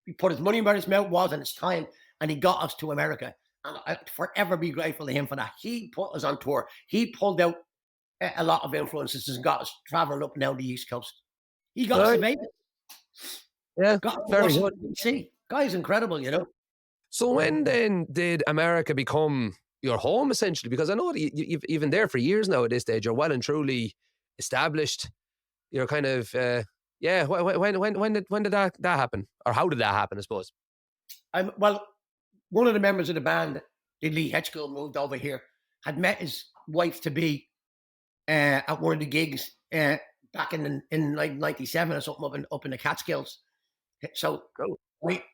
he put his money where his mouth was and his time, and he got us to America. And I'll forever be grateful to him for that. He put us on tour. He pulled out a lot of influences and got us traveling up and down the East Coast. He got us to Right. Vegas. Yeah. Got us to Very Washington, good. D.C. Guy's incredible, you know. So when then did America become your home essentially? Because I know that you've even there for years now at this stage. You're well and truly established. You're kind of yeah. When did that happen, or how did that happen? I suppose. Well, one of the members of the band, Lee Hitchcock, moved over here, had met his wife to be at one of the gigs back in like 97 or something up in the Catskills. So Cool.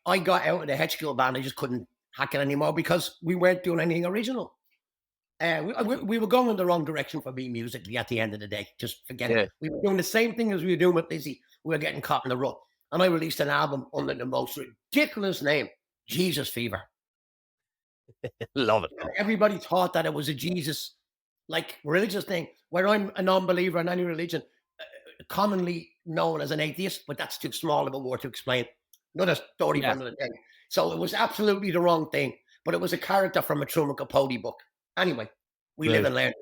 I got out of the Hitchcock band. I just couldn't hack it anymore because we weren't doing anything original. We were going in the wrong direction for me musically at the end of the day. Just forget Yeah. it. We were doing the same thing as we were doing with Lizzie. We were getting caught in the rut. And I released an album under the most ridiculous name, Jesus Fever. Love it. Everybody thought that it was a Jesus like religious thing, where I'm a non-believer in any religion, commonly known as an atheist, but that's too small of a word to explain. Another story for Yeah. another day. So it was absolutely the wrong thing, but it was a character from a Truman Capote book. Anyway, we live Right. and learn.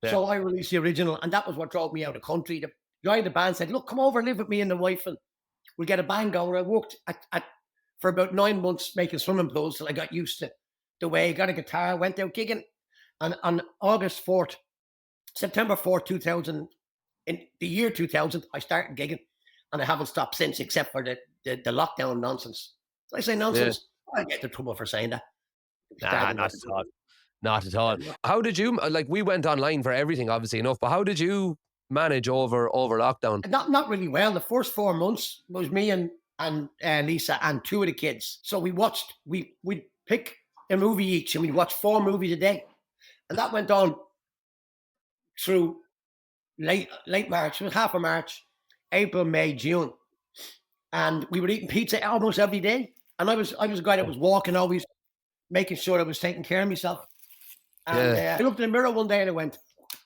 Yeah. So I released the original, and that was what drove me out of the country. The guy in the band said, "Look, come over and live with me and the wife, and we'll get a band going." I worked for about 9 months making swimming pools till I got used to the way. Got a guitar, went out gigging, and on September 4th, 2000, in the year 2000, I started gigging, and I haven't stopped since, except for the lockdown nonsense. Did I say nonsense? I get into trouble for saying that. Nah, not at all. Not at all. How did you like? We went online for everything, obviously enough. But how did you manage over lockdown? Not really well. The first 4 months was me and Lisa and two of the kids. So we'd pick a movie each, and we'd watch 4 movies a day, and that went on through late March. It was half of March, April, May, June, and we were eating pizza almost every day. And I was a guy that was walking, always making sure I was taking care of myself. And I looked in the mirror one day and I went,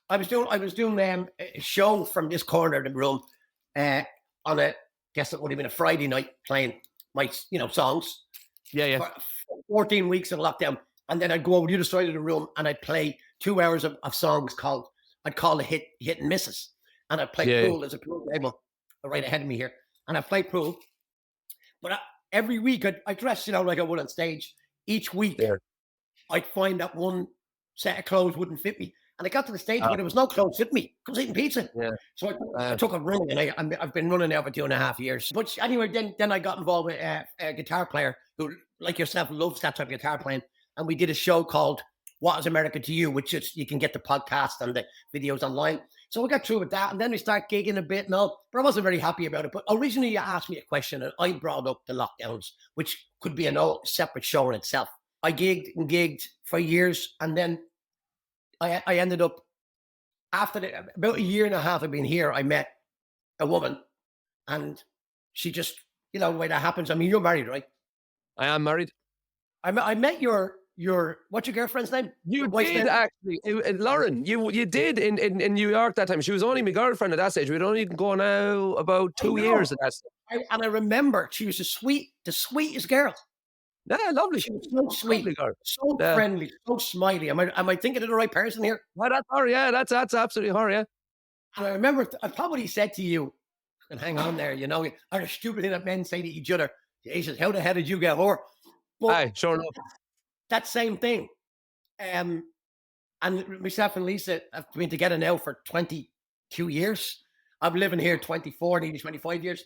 I was doing a show from this corner of the room on a, guess it would have been a Friday night playing my, songs. Yeah. For 14 weeks of lockdown. And then I'd go over to the other side of the room and I'd play 2 hours of songs I'd call it hit and misses. And I'd play Yeah. pool. There's a pool table right ahead of me here. And I'd play pool. But every week I'd dress, like I would on stage. Each week I'd find that one set of clothes wouldn't fit me. And I got to the stage where there was no clothes fit me. I was eating pizza. Yeah. So I took a run, and I've been running now for 2.5 years. But anyway, then I got involved with a guitar player who, like yourself, loves that type of guitar playing. And we did a show called What Is America to You, which is, you can get the podcast and the videos online. So we got through with that. And then we started gigging a bit and all. But I wasn't very happy about it. But originally you asked me a question and I brought up the lockdowns, which could be an old separate show in itself. I gigged for years. And then I ended up, after about 1.5 years of being here, I met a woman, and she just, the way that happens. I mean, you're married, right? I am married. I met your what's your girlfriend's name? You did actually, Lauren. You did in New York that time. She was only my girlfriend at that stage. We'd only gone out about 2 years at that stage. And I remember she was the sweetest girl. Yeah, lovely. She was so sweet, so friendly, so smiley. Am I thinking of the right person here? Well, that's her. Yeah, that's absolutely her. Yeah. And I remember I probably said to you, and hang on there, are the stupid thing that men say to each other. Jesus, how the hell did you get her? Aye, sure enough. That same thing. And myself and Lisa have been together now for 22 years. I'm living here 24, nearly 25 years.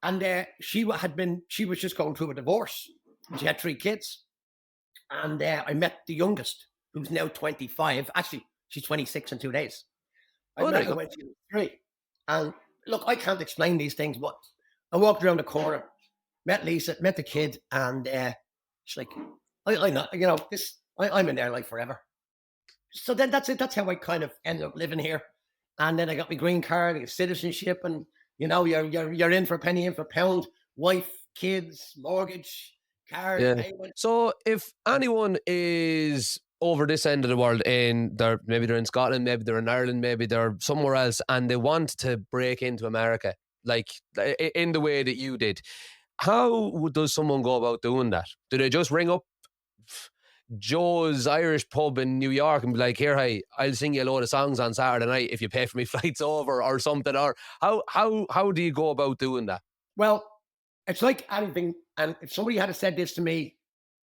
And she was just going through a divorce. She had 3 kids. And I met the youngest, who's now 25. Actually, she's 26 in 2 days. I met her when she was 3. And look, I can't explain these things, but I walked around the corner, met Lisa, met the kid, and she's like, I know, I'm in there like forever. So then that's it. That's how I kind of ended up living here. And then I got my green card, I got citizenship, and you're in for a penny, in for a pound. Wife, kids, mortgage, car. Payment. So if anyone is over this end of the world, maybe they're in Scotland, maybe they're in Ireland, maybe they're somewhere else, and they want to break into America, like in the way that you did, how does someone go about doing that? Do they just ring up Joe's Irish pub in New York and be like, here, I'll sing you a load of songs on Saturday night if you pay for me flights over or something? Or how do you go about doing that? Well, it's like anything. And if somebody had said this to me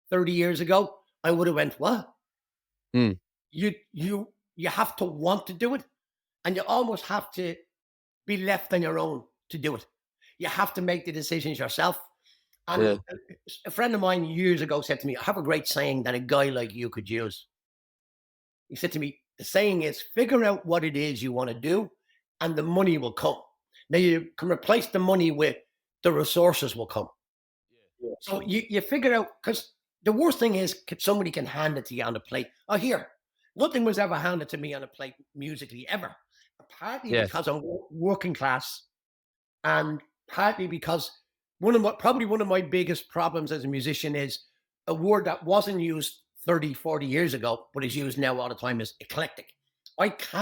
30 years ago, I would have went, what? You have to want to do it. And you almost have to be left on your own to do it. You have to make the decisions yourself. And a friend of mine years ago said to me, I have a great saying that a guy like you could use. He said to me, the saying is, figure out what it is you want to do and the money will come. Now you can replace the money with the resources will come. So you figure out, because the worst thing is somebody can hand it to you on a plate. Oh, here, nothing was ever handed to me on a plate musically ever. Partly because I'm working class, and partly because probably one of my biggest problems as a musician is a word that wasn't used 30, 40 years ago, but is used now all the time, is eclectic. It's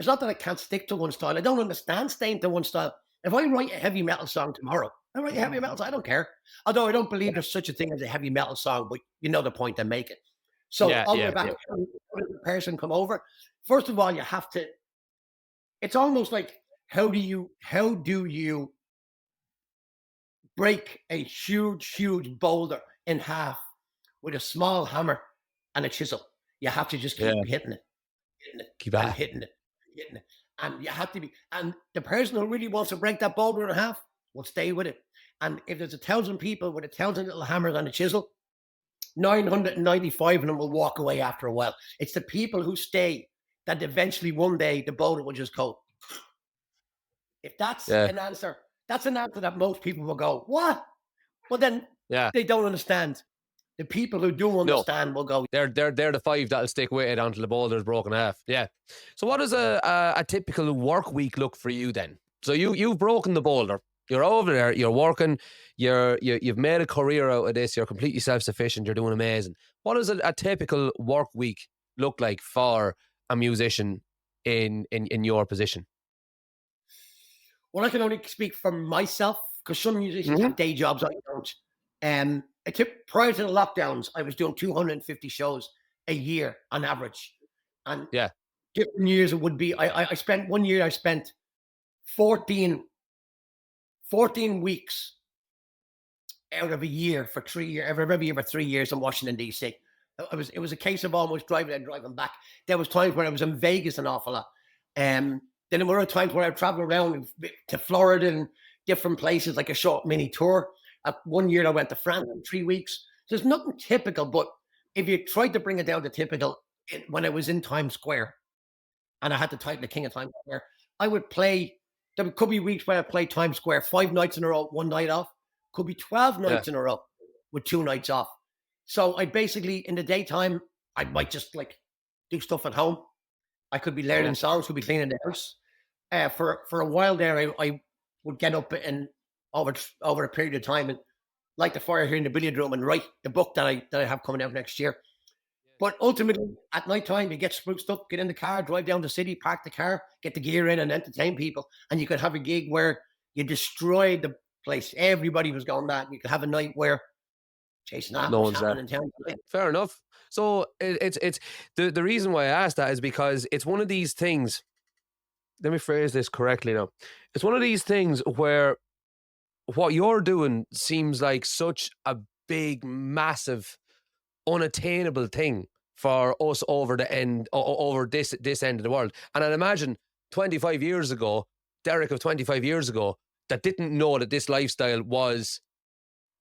not that I can't stick to one style. I don't understand staying to one style. If I write a heavy metal song tomorrow, I write a heavy metal song, I don't care. Although I don't believe there's such a thing as a heavy metal song, but you know the point I'm making. So I'll go back to the person come over. First of all, you have to, it's almost like, how do you break a huge boulder in half with a small hammer and a chisel? You have to just keep hitting it. Hitting it. And you have to be, and the person who really wants to break that boulder in half will stay with it. And if there's 1,000 people with 1,000 little hammers and a chisel, 995 of them will walk away after a while. It's the people who stay that eventually one day the boulder will just go. If that's an answer, that's an answer that most people will go, what? Well, then they don't understand. The people who do understand will go. They're the 5 that'll stick with it until the boulder's broken half. Yeah. So what does a typical work week look for you then? So you've broken the boulder. You're over there. You're working. You've made a career out of this. You're completely self-sufficient. You're doing amazing. What does a typical work week look like for a musician in your position? Well, I can only speak for myself because some musicians have day jobs. I don't. I took prior to the lockdowns, I was doing 250 shows a year on average, and Yeah. different years it would be. I spent one year. I spent 14, 14 weeks out of a year for 3 years, every year for 3 years in Washington D.C. It was a case of almost driving and driving back. There was times where I was in Vegas an awful lot. Then there were times where I traveled around to Florida and different places, like a short mini tour. One year I went to France in 3 weeks. So there's nothing typical, but if you tried to bring it down to typical, when I was in Times Square and I had to title the King of Times Square, I would play. There could be weeks where I played Times Square 5 nights in a row, one night off. Could be 12 Yeah. nights in a row with 2 nights off. So I basically, in the daytime, I might just like do stuff at home. I could be learning songs, could be cleaning the house. For a while there, I would get up and over a period of time and light the fire here in the billiard room and write the book that I have coming out next year. But ultimately, at night time, you get spruced up, get in the car, drive down the city, park the car, get the gear in, and entertain people. And you could have a gig where you destroyed the place. Everybody was going mad. You could have a night where Jason No was one's there. happening in town. Fair enough. So it's the reason why I asked that is because it's one of these things. Let me phrase this correctly now. It's one of these things where what you're doing seems like such a big, massive, unattainable thing for us over the end, over this end of the world. And I'd imagine 25 years ago, Derek of 25 years ago, that didn't know that this lifestyle was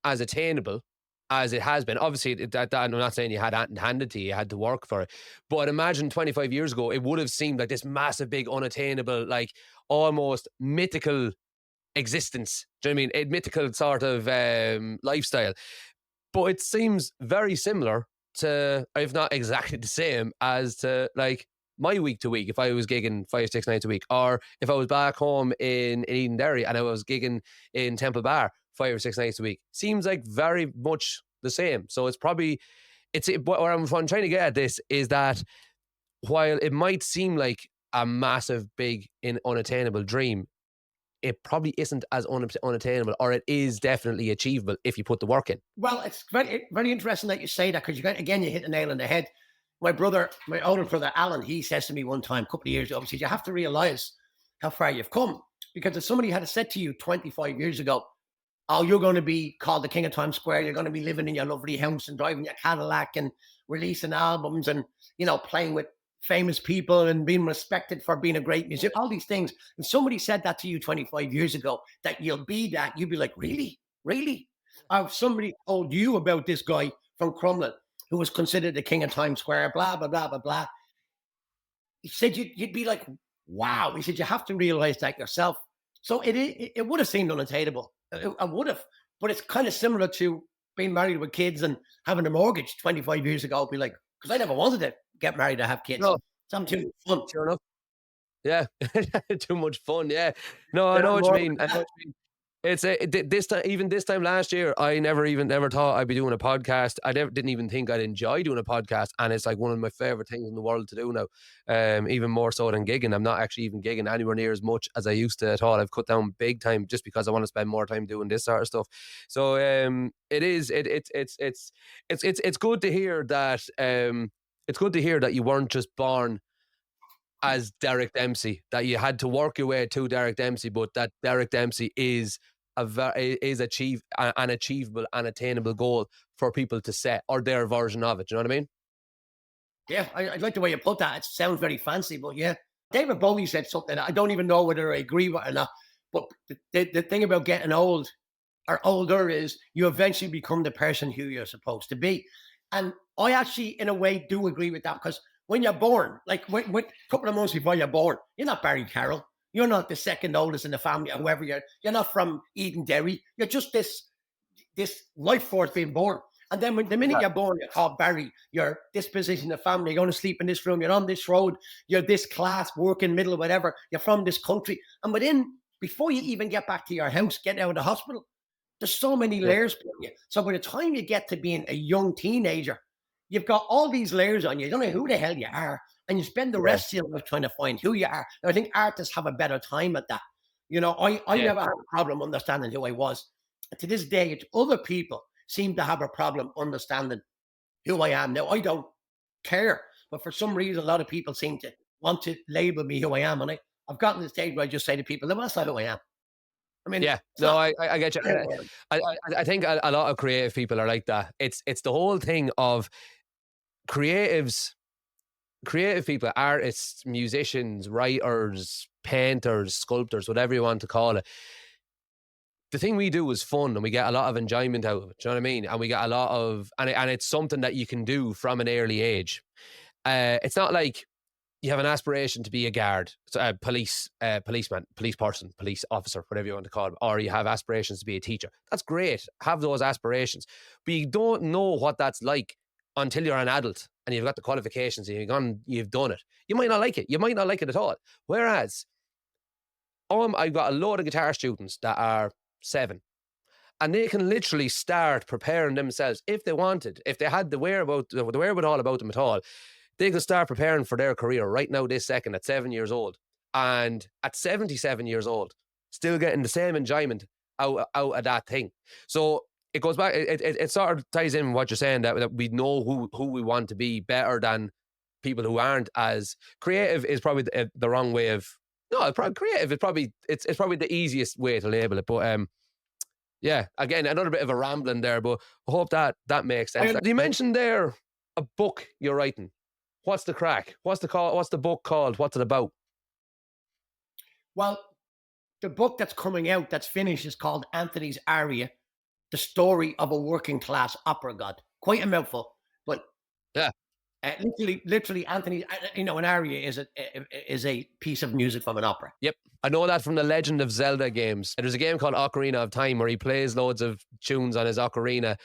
as attainable as it has been. Obviously, I'm not saying you had it handed to you, you had to work for it. But imagine 25 years ago, it would have seemed like this massive, big, unattainable, like almost mythical existence. Do you know what I mean? A mythical sort of lifestyle. But it seems very similar to, if not exactly the same, as to like my week to week, if I was gigging 5-6 nights a week, or if I was back home in Eden Derry and I was gigging in Temple Bar 5 or 6 nights a week. Seems like very much the same. So it's probably, what I'm trying to get at this is that while it might seem like a massive, big, unattainable dream, it probably isn't as unattainable, or it is definitely achievable if you put the work in. Well, it's very, very interesting that you say that because you hit the nail on the head. My older brother, Alan, he says to me one time, a couple of years ago, he said, you have to realize how far you've come. Because if somebody had said to you 25 years ago, oh, you're going to be called the King of Times Square, you're going to be living in your lovely house and driving your Cadillac and releasing albums and, playing with famous people and being respected for being a great musician, all these things. If somebody said that to you 25 years ago, that you'll be that, you'd be like, really? Really? Or if somebody told you about this guy from Crumlin who was considered the King of Times Square, blah, blah, blah, blah, blah. He said you'd be like, wow. He said, you have to realize that yourself. So it would have seemed unattainable. I would have, but it's kind of similar to being married with kids and having a mortgage 25 years ago. I'd be like, because I never wanted to get married to have kids. No. Something too fun. Sure enough. Yeah. Too much fun. Yeah. No, I know what you mean. It's this time last year, I never thought I'd be doing a podcast. I didn't even think I'd enjoy doing a podcast, and it's like one of my favorite things in the world to do now. Even more so than gigging. I'm not actually even gigging anywhere near as much as I used to at all. I've cut down big time just because I want to spend more time doing this sort of stuff. So it's good to hear that. It's good to hear that you weren't just born as Derek Dempsey, that you had to work your way to Derek Dempsey, but that Derek Dempsey is an achievable and attainable goal for people to set, or their version of it. Do you know what I mean? Yeah, I like the way you put that. It sounds very fancy, but yeah. David Bowie said something. I don't even know whether I agree with it or not. But the thing about getting old or older is you eventually become the person who you're supposed to be. And I actually, in a way, do agree with that because when you're born, like a couple of months before you're born, you're not Barry Carroll. You're not the second oldest in the family or whoever you're not from Eden Derry. You're just this life force being born. And then the minute you're born, you're called Barry. You're this position in the family. You're going to sleep in this room. You're on this road. You're this class, working middle, whatever. You're from this country. And before you even get back to your house, getting out of the hospital, there's so many layers for you. So by the time you get to being a young teenager, you've got all these layers on you. You don't know who the hell you are. And you spend the rest of your life trying to find who you are. And I think artists have a better time at that I Yeah. never had a problem understanding who I was. And to this day, it's other people seem to have a problem understanding who I am. Now, I don't care, but for some reason, a lot of people seem to want to label me who I am. And I've gotten to the stage where I just say to people, no, that's not who I am. I mean, Yeah, it's no, not. I get you. I think a lot of creative people are like that. It's the whole thing of creatives, creative people, artists, musicians, writers, painters, sculptors, whatever you want to call it. The thing we do is fun and we get a lot of enjoyment out of it. Do you know what I mean? And we get a lot of, and it's something that you can do from an early age. It's not like you have an aspiration to be a guard, so a policeman, police person, police officer, whatever you want to call them, or you have aspirations to be a teacher. That's great. Have those aspirations. But you don't know what that's like until you're an adult and you've got the qualifications and you've done it. You might not like it. You might not like it at all. Whereas I've got a load of guitar students that are 7 and they can literally start preparing themselves if they wanted, if they had the wherewithal about them at all. They can start preparing for their career right now, this second, at 7 years old. And at 77 years old, still getting the same enjoyment out of that thing. So it goes back, it sort of ties in with what you're saying, that we know who we want to be better than people who aren't as creative is probably the wrong way of, no, creative is probably, it's probably the easiest way to label it. But yeah, again, another bit of a rambling there, but I hope that makes sense. You mentioned there a book you're writing. What's the crack? What's the book called? What's it about? Well, the book that's coming out, that's finished, is called Anthony's Aria, The Story of a Working Class Opera God. Quite a mouthful, but Yeah. literally, Anthony, an aria is a piece of music from an opera. Yep. I know that from the Legend of Zelda games. There's a game called Ocarina of Time where he plays loads of tunes on his ocarina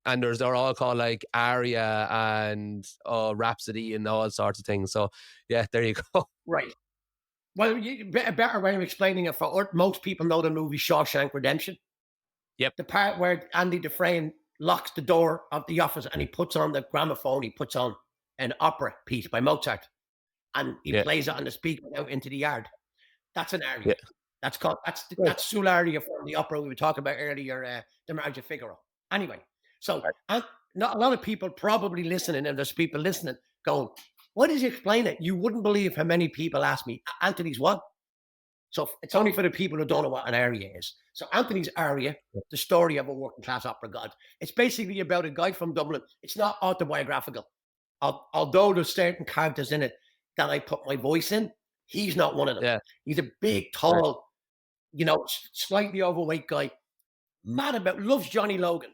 and they're all called like aria and rhapsody and all sorts of things. So yeah, there you go. Right. Well, a better way of explaining it for most people know the movie Shawshank Redemption. Yep. The part where Andy Dufresne locks the door of the office and he puts on the gramophone, he puts on an opera piece by Mozart and he plays it on the speaker out into the yard. That's an aria. Yeah. That's Sul aria from the opera we were talking about earlier, The Marriage of Figaro. Anyway, so not a lot of people probably listening, and there's people listening going, "Why does he explain it?" You wouldn't believe how many people ask me, "Anthony's what?" So it's only for the people who don't know what an aria is. So Anthony's Aria, The Story of a Working Class Opera God. It's basically about a guy from Dublin. It's not autobiographical. Although there's certain characters in it that I put my voice in, he's not one of them. Yeah. He's a big, tall, slightly overweight guy. Loves Johnny Logan.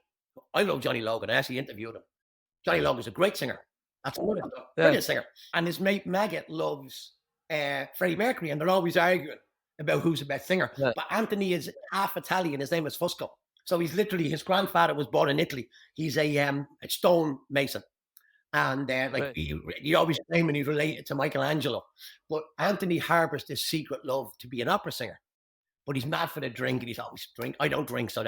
I love Johnny Logan. I actually interviewed him. Johnny Logan's a great singer. That's one of them. Brilliant singer. And his mate Maggot loves Freddie Mercury, and they're always arguing about who's the best singer. Yeah. But Anthony is half Italian. His name is Fusco. So he's literally, his grandfather was born in Italy. He's a stone mason. And he always claiming he's related to Michelangelo. But Anthony harbors this secret love to be an opera singer. But he's mad for the drink, and he's always drink. I don't drink, so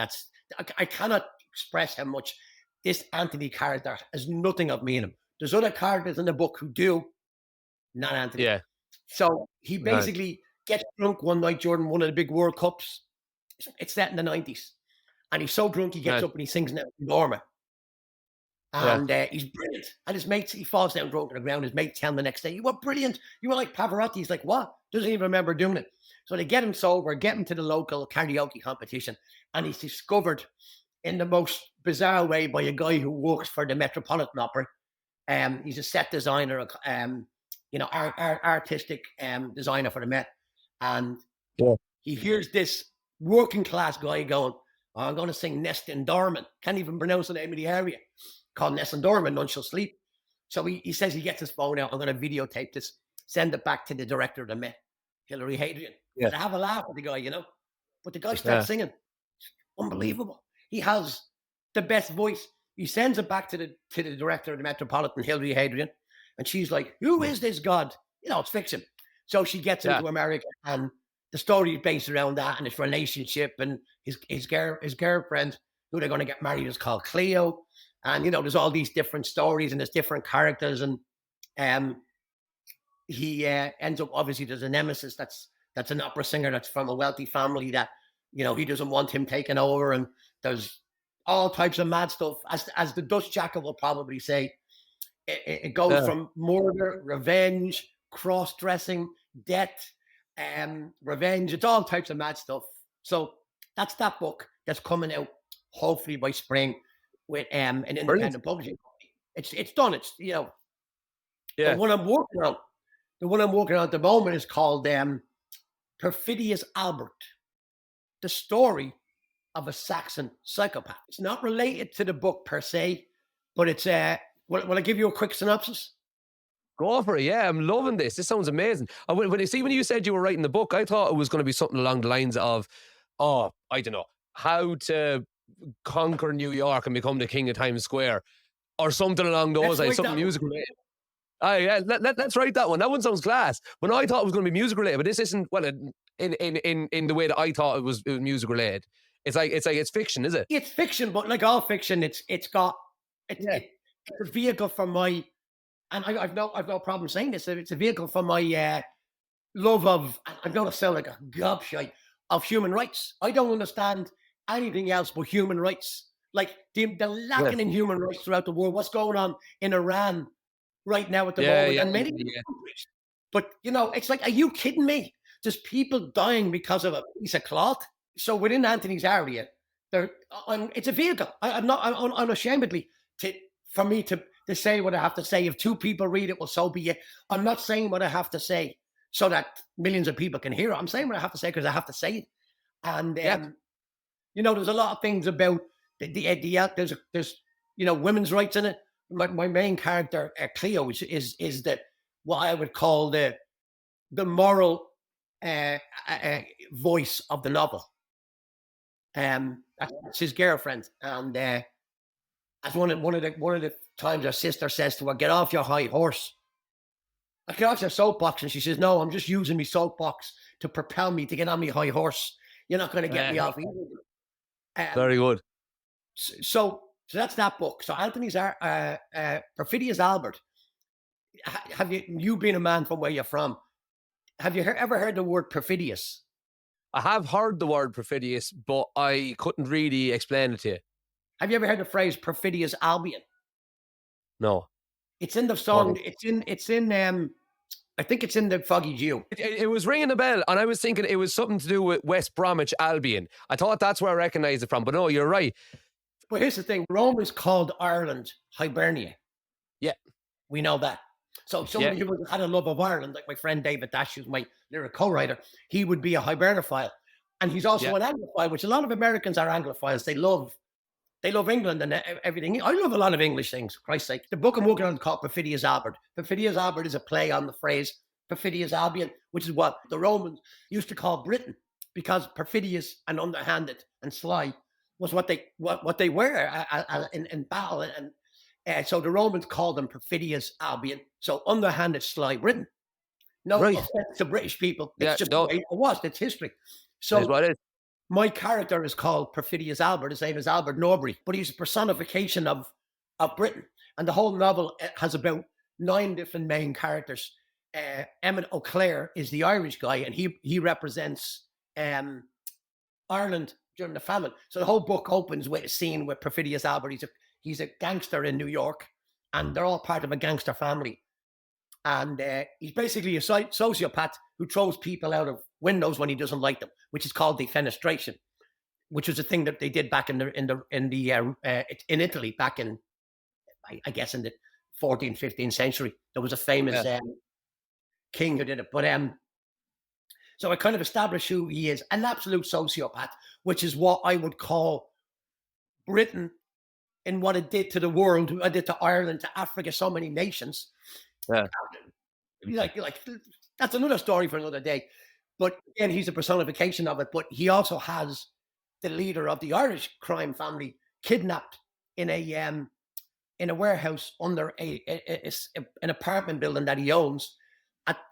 I cannot express how much this Anthony character has nothing of me in him. There's other characters in the book who do, not Anthony. Yeah. So he basically gets drunk one night during one of the big World Cups. It's set in the 90s. And he's so drunk, he gets up and he sings Norma. And he's brilliant. And his mates, he falls down drunk on the ground. His mates tell him the next day, "You were brilliant. You were like Pavarotti." He's like, "What?" Doesn't even remember doing it. So they get him sober, get him to the local karaoke competition. And he's discovered in the most bizarre way by a guy who works for the Metropolitan Opera. He's a set designer, artistic designer for the Met. And he hears this working class guy going, "Oh, I'm going to sing Nessun Dorma." Can't even pronounce the name of the area. Called Nessun Dorma, None Shall Sleep. So he says he gets his phone out. "I'm going to videotape this, send it back to the director of the Met, Hilary Hadrian." Yeah. Have a laugh with the guy, But the guy starts singing. Unbelievable. He has the best voice. He sends it back to the director of the Metropolitan, Hilary Hadrian. And she's like, "Who is this god?" It's fiction. So she gets him to America, and the story is based around that and his relationship, and his girlfriend, who they're going to get married, is called Cleo. And, there's all these different stories and there's different characters. And he ends up, obviously, there's a nemesis that's that's an opera singer that's from a wealthy family that, he doesn't want him taking over. And there's all types of mad stuff. As the Dutch Jacket will probably say, it goes Yeah. from murder, revenge, cross-dressing, death, revenge. It's all types of mad stuff. So that's that book that's coming out hopefully by spring with an Brilliant. independent publishing company. It's done. It's the Yeah. one I'm working on. The one I'm working on at the moment is called Perfidious Albert, the story of a Saxon psychopath. It's not related to the book per se, but it's will I give you a quick synopsis? Go for it. Yeah, I'm loving this. This sounds amazing. And when you said you were writing the book, I thought it was going to be something along the lines of, oh, I don't know, how to conquer New York and become the king of Times Square, or something along those lines, something music related. Yeah, let's write that one. That one sounds class. But no, I thought it was going to be music related, but this isn't. Well, in the way that I thought it was music related. It's fiction, is it? It's fiction, but like all fiction, it's a vehicle for my, and I've no problem saying this. It's a vehicle for my love of. I'm going to sound like a gobshite of human rights. I don't understand anything else but human rights. Like the lacking in human rights throughout the world. What's going on in Iran right now at the moment, and many countries. But it's like, are you kidding me? There's people dying because of a piece of cloth. So within Anthony's area, it's a vehicle. I'm not unashamedly for me to say what I have to say. If two people read it, well, so be it. I'm not saying what I have to say so that millions of people can hear it. I'm saying what I have to say because I have to say it. And there's a lot of things about there's women's rights in it. My main character, Cleo, is that what I would call the moral voice of the novel. That's his girlfriend, and as one of the times her sister says to her, "Get off your high horse." I get off your soapbox, and she says, "No, I'm just using my soapbox to propel me to get on my high horse. You're not going to get me off either." Very good. So that's that book. So Anthony's Perfidious Albert. Have you been a man from where you're from? Have you ever heard the word perfidious? I have heard the word perfidious, but I couldn't really explain it to you. Have you ever heard the phrase perfidious Albion? No. It's in the song. It's in. I think it's in the Foggy Dew. It was ringing a bell, and I was thinking it was something to do with West Bromwich Albion. I thought that's where I recognised it from, but no, you're right. But here's the thing: Rome is called Ireland Hibernia. Yeah, we know that. So somebody who had a love of Ireland, like my friend David Dash, who's my lyric co-writer, he would be a Hibernophile, and he's also an Anglophile, which a lot of Americans are Anglophiles. They love England and everything. I love a lot of English things, for Christ's sake. The book I'm working on is called Perfidious Albert. Perfidious Albert is a play on the phrase Perfidious Albion, which is what the Romans used to call Britain, because perfidious and underhanded and sly was what they were in battle. And so the Romans called them Perfidious Albion, so underhanded, sly Britain. No offense to British people. It's just the way it was. It's history. So what it is. My character is called Perfidious Albert. His name is Albert Norbury, but he's a personification of Britain. And the whole novel has about 9 different main characters. Emmett O'Clair is the Irish guy, and he represents Ireland during the famine. So the whole book opens with a scene with Perfidious Albert. He's a gangster in New York, and they're all part of a gangster family. And he's basically a sociopath who throws people out of windows when he doesn't like them, which is called defenestration, which was a thing that they did back in Italy back in, I guess, in the 14th, 15th century. There was a famous king who did it. But so I kind of established who he is, an absolute sociopath, which is what I would call Britain in what it did to the world, what it did to Ireland, to Africa, so many nations. Yeah. Like that's another story for another day. But again, he's a personification of it. But he also has the leader of the Irish crime family kidnapped in a warehouse under an apartment building that he owns.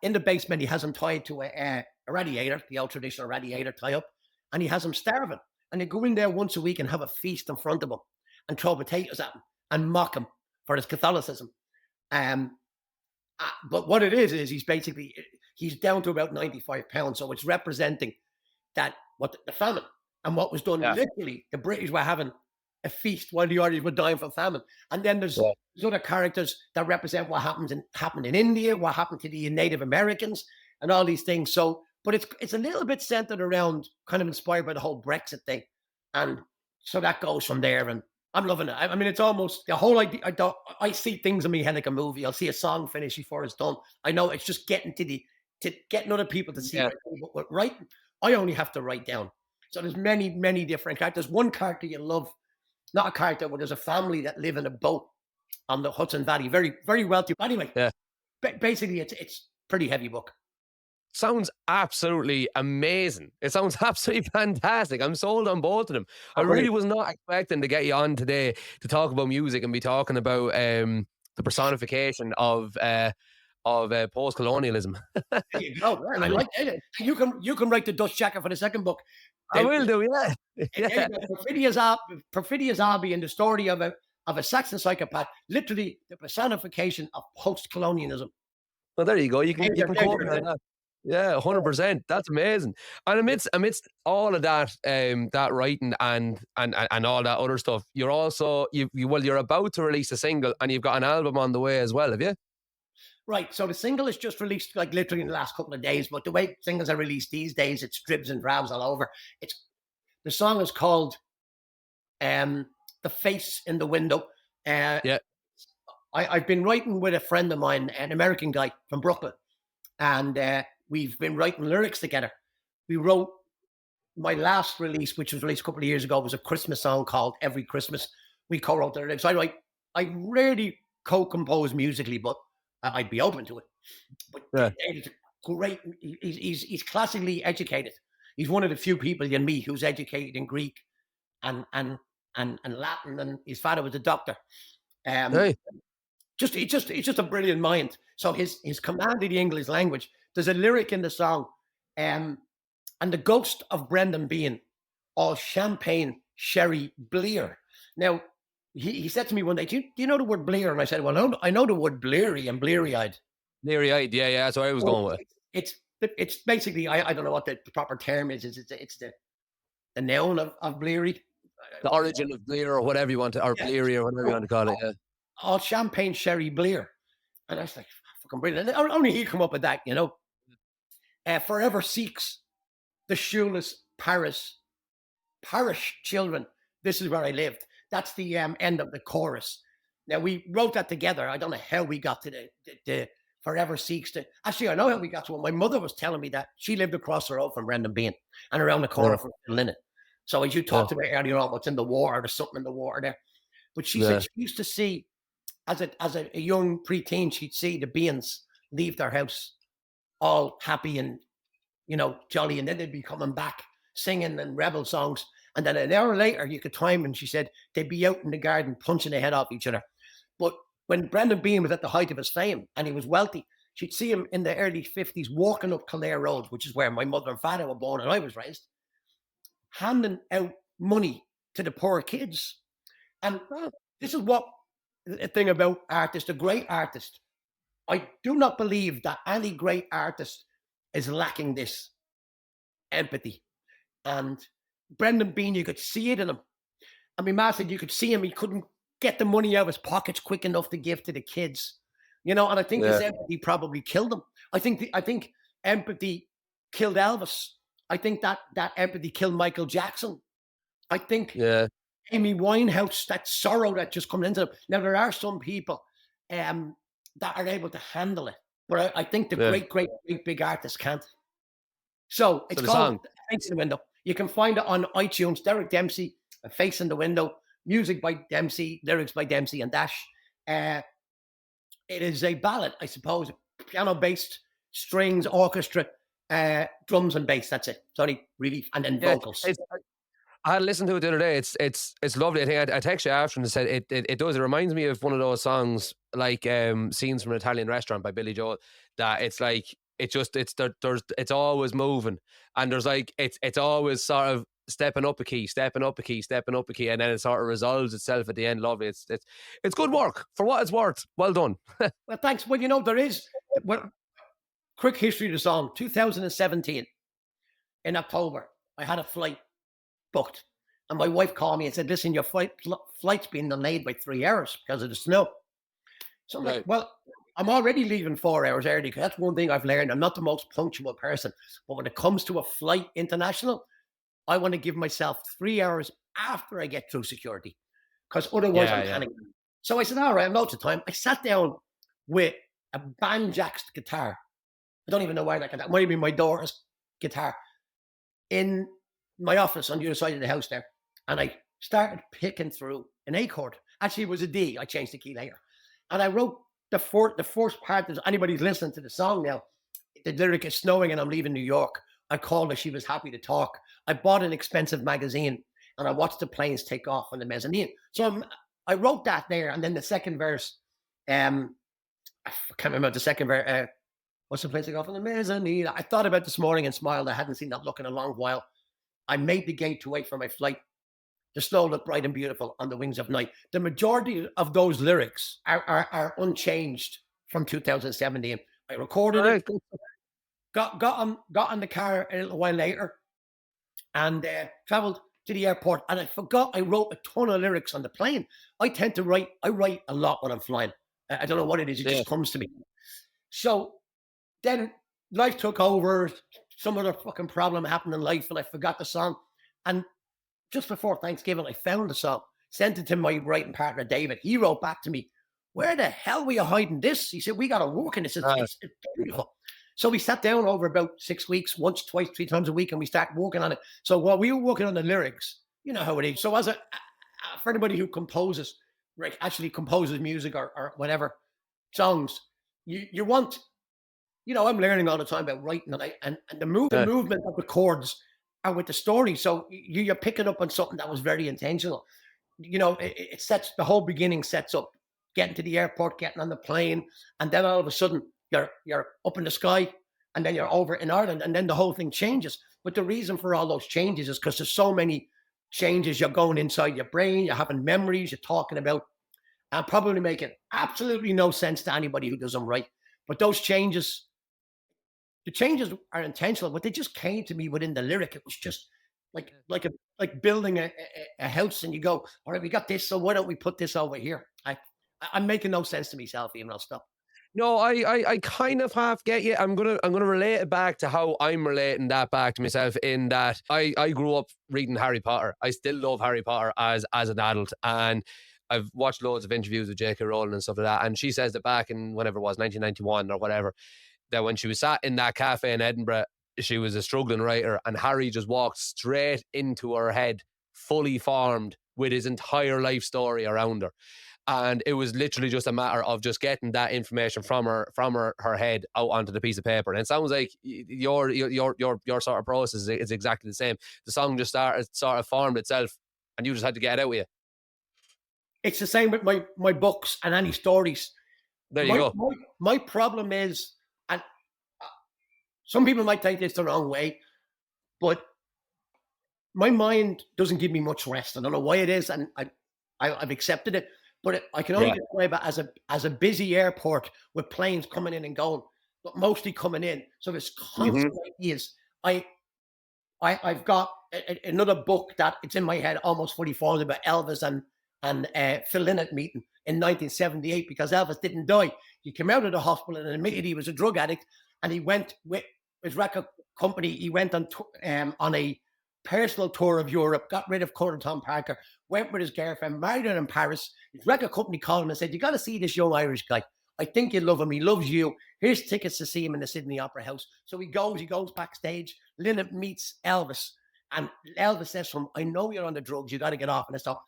In the basement, he has him tied to a radiator, the old traditional radiator tie up, and he has him starving. And they go in there once a week and have a feast in front of him and throw potatoes at him and mock him for his Catholicism. But what it is he's down to about 95 pounds. So it's representing that what the famine and what was done. Yeah. Literally, the British were having a feast while the Irish were dying from famine. And then Yeah. there's other characters that represent what happened in India, what happened to the Native Americans, and all these things. So, but it's a little bit centered around, kind of inspired by the whole Brexit thing, and so that goes from there. And I'm loving it. I mean, it's almost the whole idea. I see things in my head like a movie. I'll see a song finish before it's done. I know it's just getting to getting other people to see Yeah. it. But with writing, I only have to write down. So there's many different characters. One character you love, not a character, but there's a family that live in a boat on the Hudson Valley, very very wealthy. But anyway, Yeah. basically it's pretty heavy book. Sounds absolutely amazing. It sounds absolutely fantastic. I'm sold on both of them. I Oh, really brilliant. was not expecting to get you on today to talk about music and be talking about the personification of post-colonialism. There you go. And I like it. You can write the dust jacket for the second book. I will do, yeah. There Yeah. you go. Perfidious Abby and the story of a Saxon psychopath, literally the personification of post-colonialism. Well, there you go. You There can you quote me go. on that. Yeah, 100%. That's amazing. And amidst all of that, that writing and all that other stuff, you're also you're about to release a single and you've got an album on the way as well, have you? Right. So the single is just released like literally in the last couple of days. But the way singles are released these days, it's dribs and drabs all over. It's the song is called "The Face in the Window." Uh, Yeah. I've been writing with a friend of mine, an American guy from Brooklyn, and we've been writing lyrics together. We wrote my last release, which was released a couple of years ago, was a Christmas song called "Every Christmas." We co-wrote the lyrics. I rarely co-compose musically, but I'd be open to it. But Yeah. David's great. He's classically educated. He's one of the few people you meet who's educated in Greek and Latin, and his father was a doctor. Um, Hey. he's just a brilliant mind. So his command of the English language. There's a lyric in the song, and the ghost of Brendan Behan, all champagne, sherry, blear. Now he said to me one day, do you know the word blear? And I said, well, no, I know the word bleary and bleary eyed. Leery-eyed. Yeah, that's what I was So going with. it's basically I don't know what the proper term is. It's the noun of bleary. The origin of Blear or whatever you want to, or Yeah. Bleary or whatever you want to call it. Yeah. All champagne, sherry, blear. And I was like, fucking brilliant. And only he come up with that, you know. Forever seeks the shoeless parish children. This is where I lived. That's the end of the chorus. Now we wrote that together. I don't know how we got to the forever seeks to. Actually, I know how we got to it. My mother was telling me that she lived across the road from Brendan Behan and around the corner Yeah. from Linen. So as you talked about earlier on, what's in the water, there's something in the water there. But she Yeah. said she used to see as a young preteen, she'd see the Beans leave their house all happy and jolly, and then they'd be coming back singing and rebel songs. And then an hour later, you could time, and she said they'd be out in the garden punching the head off each other. But when Brendan Behan was at the height of his fame and he was wealthy, she'd see him in the early 50s walking up Kildare Road, which is where my mother and father were born and I was raised, handing out money to the poor kids. And this is what the thing about artists, a great artist. I do not believe that any great artist is lacking this empathy. And Brendan Bean, you could see it in him. I mean, Ma said you could see him. He couldn't get the money out of his pockets quick enough to give to the kids. And I think his Yeah. empathy probably killed him. I think empathy killed Elvis. I think that empathy killed Michael Jackson. I think Yeah. Amy Winehouse, that sorrow that just comes into them. Now, there are some people that are able to handle it, but I think the Yeah. great big artists can't. So it's the called song. Face in the Window. You can find it on iTunes. Derek Dempsey, A Face in the Window, music by Dempsey, lyrics by Dempsey and Dash. It is a ballad, I suppose, piano-based, strings, orchestra, drums and bass. That's it. It's only really, and then Yeah, vocals. I listened to it the other day. It's lovely. I think I texted you after and said it does. It reminds me of one of those songs like Scenes from an Italian Restaurant by Billy Joel. That it's like it's always moving, and there's like it's always sort of stepping up a key, stepping up a key, stepping up a key, and then it sort of resolves itself at the end. Lovely. It's good work for what it's worth. Well done. Well, thanks. Well, there is, well, quick history of the song. 2017, in October, I had a flight booked. And my wife called me and said, listen, your flight's been delayed by 3 hours because of the snow. So I'm like, well, I'm already leaving 4 hours early because that's one thing I've learned. I'm not the most punctual person. But when it comes to a flight international, I want to give myself 3 hours after I get through security because otherwise I'm panicking. So I said, all right, I have loads of time. I sat down with a banjaxed guitar. I don't even know why that guitar. Might be my daughter's guitar in my office on the other side of the house there. And I started picking through an A chord. Actually, it was a D. I changed the key later. And I wrote the first part. If anybody's listening to the song now, the lyric is snowing and I'm leaving New York. I called her. She was happy to talk. I bought an expensive magazine and I watched the planes take off on the mezzanine. So I wrote that there. And then the second verse, I can't remember the second verse. What's the place take off on the mezzanine? I thought about this morning and smiled. I hadn't seen that look in a long while. I made the gate to wait for my flight. The snow looked bright and beautiful on the wings of night. The majority of those lyrics are unchanged from 2017. I recorded it, got on the car a little while later, and traveled to the airport. And I forgot I wrote a ton of lyrics on the plane. I write a lot when I'm flying. I don't know what it is. It just comes to me. So then life took over. Some other fucking problem happened in life, and I forgot the song. And just before Thanksgiving, I found the song, sent it to my writing partner, David. He wrote back to me, where the hell were you hiding this? He said, we got to work in this. It's beautiful. So we sat down over about 6 weeks, once, twice, 3 times a week, and we started working on it. So while we were working on the lyrics, you know how it is. So as for anybody who composes, actually composes music or whatever, songs, you want, I'm learning all the time about writing, and the movement of the chords are with the story. So you're picking up on something that was very intentional. It sets, the whole beginning sets up getting to the airport, getting on the plane, and then all of a sudden you're up in the sky, and then you're over in Ireland, and then the whole thing changes. But the reason for all those changes is because there's so many changes. You're going inside your brain, you're having memories, you're talking about, and probably making absolutely no sense to anybody who does them right. But those changes, the changes are intentional, but they just came to me within the lyric. It was just like building a house, and you go, all right, we got this, so why don't we put this over here? I'm making no sense to myself, even. I'll stop. No, I kind of half get you. I'm gonna relate it back to how I'm relating that back to myself, in that I grew up reading Harry Potter. I still love Harry Potter as an adult, and I've watched loads of interviews with J.K. Rowling and stuff like that, and she says that back in whenever it was, 1991 or whatever, that when she was sat in that cafe in Edinburgh, she was a struggling writer, and Harry just walked straight into her head, fully formed, with his entire life story around her. And it was literally just a matter of just getting that information from her head out onto the piece of paper. And it sounds like your sort of process is exactly the same. The song just sort of formed itself, and you just had to get it out with you. It's the same with my books and any stories. There you go. My problem is, and some people might take this the wrong way, but my mind doesn't give me much rest. I don't know why it is, and I've accepted it. But I can only describe it as a busy airport with planes coming in and going, but mostly coming in. So there's constant ideas. I've got another book that it's in my head almost fully formed about Elvis and Phil Lynott meeting in 1978, because Elvis didn't die. He came out of the hospital and admitted he was a drug addict, and he went with his record company. He went on a personal tour of Europe, got rid of Tom Parker, went with his girlfriend, married her in Paris. His record company called him and said, you got to see this young Irish guy. I think you'd love him. He loves you. Here's tickets to see him in the Sydney Opera House. So he goes backstage. Lynott meets Elvis, and Elvis says to him, I know you're on the drugs. You got to get off. And I thought,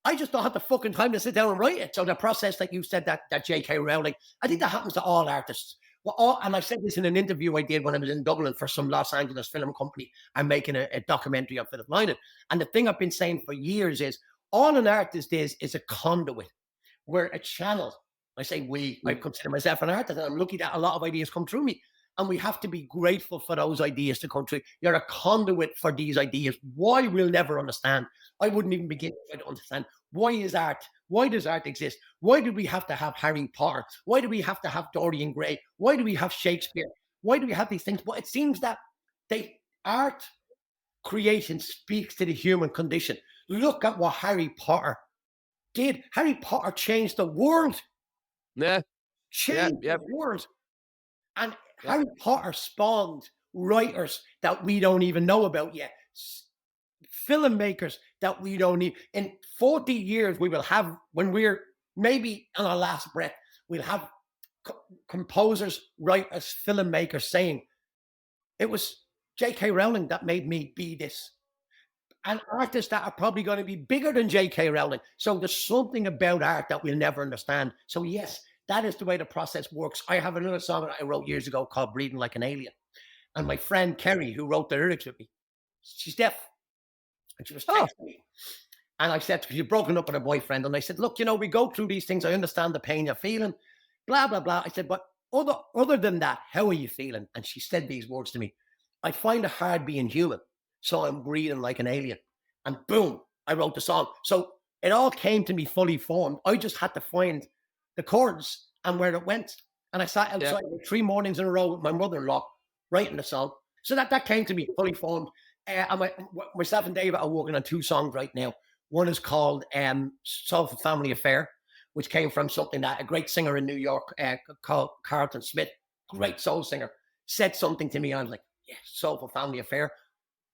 I just don't have the fucking time to sit down and write it. So the process, like you said, that J.K. Rowling, I think that happens to all artists. Well, and I said this in an interview I did when I was in Dublin for some Los Angeles film company. I'm making a documentary on Philip Lynott. And the thing I've been saying for years is, all an artist is a conduit. We're a channel. I say we. I consider myself an artist, and I'm lucky that a lot of ideas come through me. And we have to be grateful for those ideas to come true. You're a conduit for these ideas. Why we'll never understand. I wouldn't even begin to try to understand. Why is art? Why does art exist? Why do we have to have Harry Potter? Why do we have to have Dorian Gray? Why do we have Shakespeare? Why do we have these things? But it seems that art creation speaks to the human condition. Look at what Harry Potter did. Harry Potter changed the world. Yeah. Changed Yeah. the world. And Yeah. Harry Potter spawned writers that we don't even know about yet. Filmmakers that we don't need. In 40 years, we will have, when we're maybe on our last breath, we'll have composers, writers, filmmakers saying, it was J.K. Rowling that made me be this. And artists that are probably going to be bigger than J.K. Rowling. So there's something about art that we'll never understand. So yes, that is the way the process works. I have another song that I wrote years ago called Breathing Like an Alien. And my friend Kerry, who wrote the lyrics with me, she's deaf. And she was texting me. And I said, because you've broken up with a boyfriend. And I said, look, we go through these things. I understand the pain you're feeling, blah, blah, blah. I said, but other than that, how are you feeling? And she said these words to me. I find it hard being human. So I'm breathing like an alien. And boom, I wrote the song. So it all came to me fully formed. I just had to find the chords and where it went. And I sat outside 3 mornings in a row with my mother-in-law writing the song. So that came to me fully formed. And myself and David are working on 2 songs right now. One is called Soulful Family Affair, which came from something that a great singer in New York called Carlton Smith, great soul singer, said something to me. I was like, yeah, Soulful Family Affair.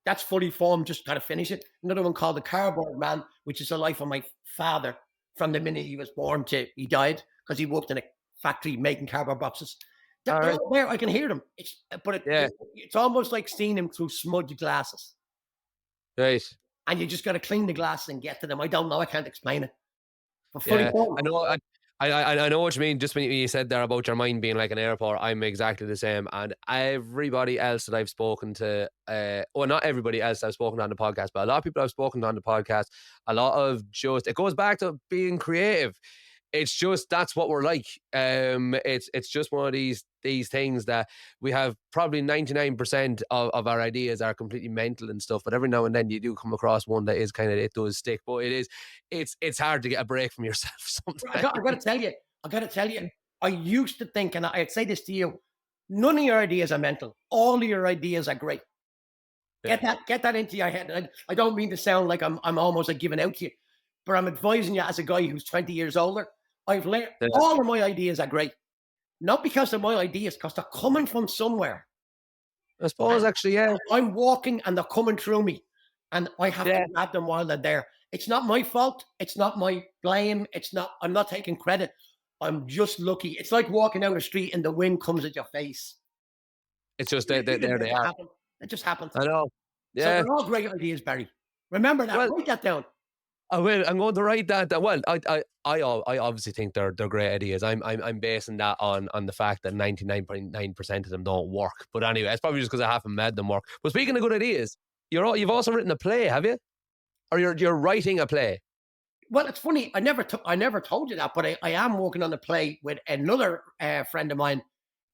That's fully formed, just got to finish it. Another one called The Cardboard Man, which is the life of my father from the minute he was born to he died, because he worked in a factory making cardboard boxes. They're all there. I can hear them. It's almost like seeing him through smudged glasses. Right. And you just got to clean the glasses and get to them. I don't know. I can't explain it. But Yeah, I know. I know what you mean. Just when you said there about your mind being like an airport, I'm exactly the same. And everybody else that I've spoken to, well, not everybody else I've spoken to on the podcast, but a lot of people I've spoken to on the podcast, a lot of it goes back to being creative. It's just, that's what we're like. It's just one of these things that we have. Probably 99% of our ideas are completely mental and stuff, but every now and then you do come across one that is it does stick. But it's hard to get a break from yourself sometimes. I got to tell you, I used to think, and I'd say this to you, none of your ideas are mental. All of your ideas are great. Yeah. Get that into your head. I don't mean to sound like I'm almost like giving out to you, but I'm advising you as a guy who's 20 years older. I've learned all of my ideas are great. Not because of my ideas, because they're coming from somewhere. I suppose, actually, yeah. I'm walking and they're coming through me, and I have to grab them while they're there. It's not my fault. It's not my blame. I'm not taking credit. I'm just lucky. It's like walking down the street and the wind comes at your face. It's just there they are. It just happens. I know. Yeah. So they're all great ideas, Barry. Remember that. Write that down. I will. I'm going to write that down. Well, I obviously think they're great ideas. I'm basing that on the fact that 99.9% of them don't work. But anyway, it's probably just because I haven't made them work. But speaking of good ideas, you've also written a play, have you? Or you're writing a play? Well, it's funny. I never told you that, but I am working on a play with another friend of mine,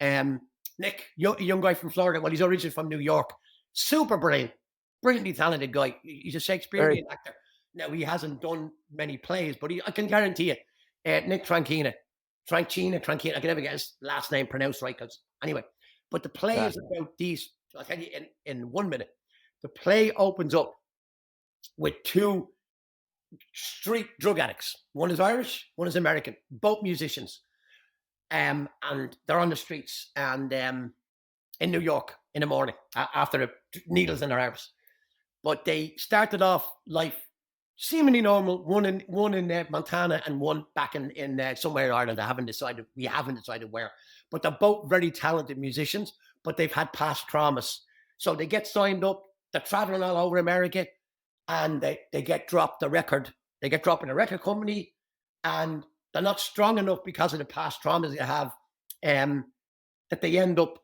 Nick, young guy from Florida. Well, he's originally from New York. Super brilliantly talented guy. He's a Shakespearean actor. Now, he hasn't done many plays, but I can guarantee it. Nick Tranchina. I can never get his last name pronounced right. Anyway, but the play is about these. I'll tell you in 1 minute. The play opens up with 2 street drug addicts. One is Irish, one is American, both musicians. And they're on the streets and in New York in the morning after the needles in their arms. But they started off life seemingly normal. One in Montana and one back in somewhere in Ireland. We haven't decided where. But they're both very talented musicians, but they've had past traumas. So they get signed up. They're traveling all over America, and they get dropped the record. They get dropped in a record company, and they're not strong enough because of the past traumas they have, that they end up,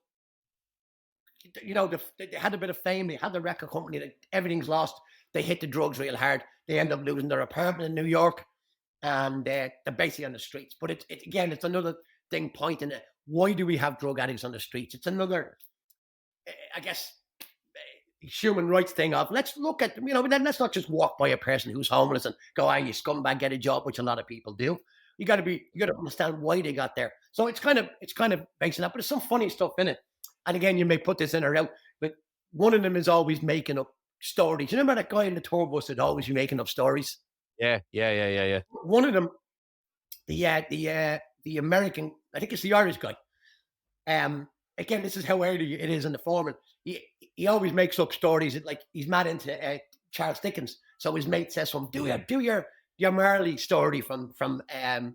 they had a bit of fame. They had the record company. Everything's lost. They hit the drugs real hard. They end up losing their apartment in New York, and they're basically on the streets. But it's another thing pointing at why do we have drug addicts on the streets? It's another, I guess, human rights thing of let's look at, let's not just walk by a person who's homeless and go, you scumbag, get a job, which a lot of people do. You got to understand why they got there. So it's kind of based on that, but there's some funny stuff in it. And again, you may put this in or out, but one of them is always making up stories. You remember that guy in the tour bus that always be making up stories? Yeah. One of them, the American, I think it's the Irish guy. Again, this is how early it is in the foreman. He always makes up stories that, like, he's mad into Charles Dickens. So his mate says to him, do your Marley story from A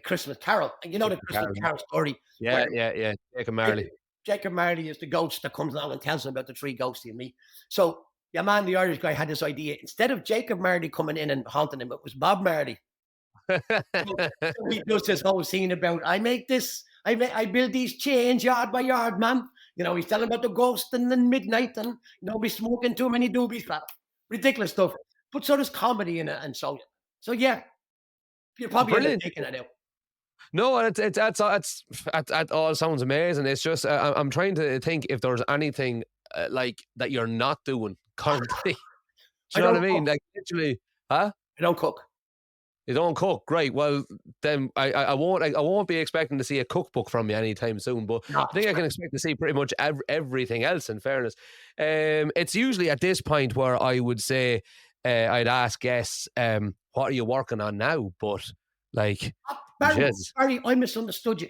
Christmas Carol. And you know the Christmas Carol story. Yeah. Jacob Marley. Jacob Marley is the ghost that comes along and tells him about the three ghosts he meet. So your man, the Irish guy, had this idea. Instead of Jacob Marley coming in and haunting him, it was Bob Marley. So he does this whole scene about, I build these chains yard by yard, man. He's telling about the ghost and the midnight and be smoking too many doobies. Ridiculous stuff. But so there's comedy in it, and so yeah, you're probably end up taking it out. No, that all sounds amazing. It's just I'm trying to think if there's anything like that you're not doing currently. Do you know what I mean? Like literally, huh? I don't cook. You don't cook, great. Well, then I won't be expecting to see a cookbook from you anytime soon. But I think I can expect to see pretty much everything else. In fairness, it's usually at this point where I would say I'd ask guests, "What are you working on now?" But like, Barry, I misunderstood you.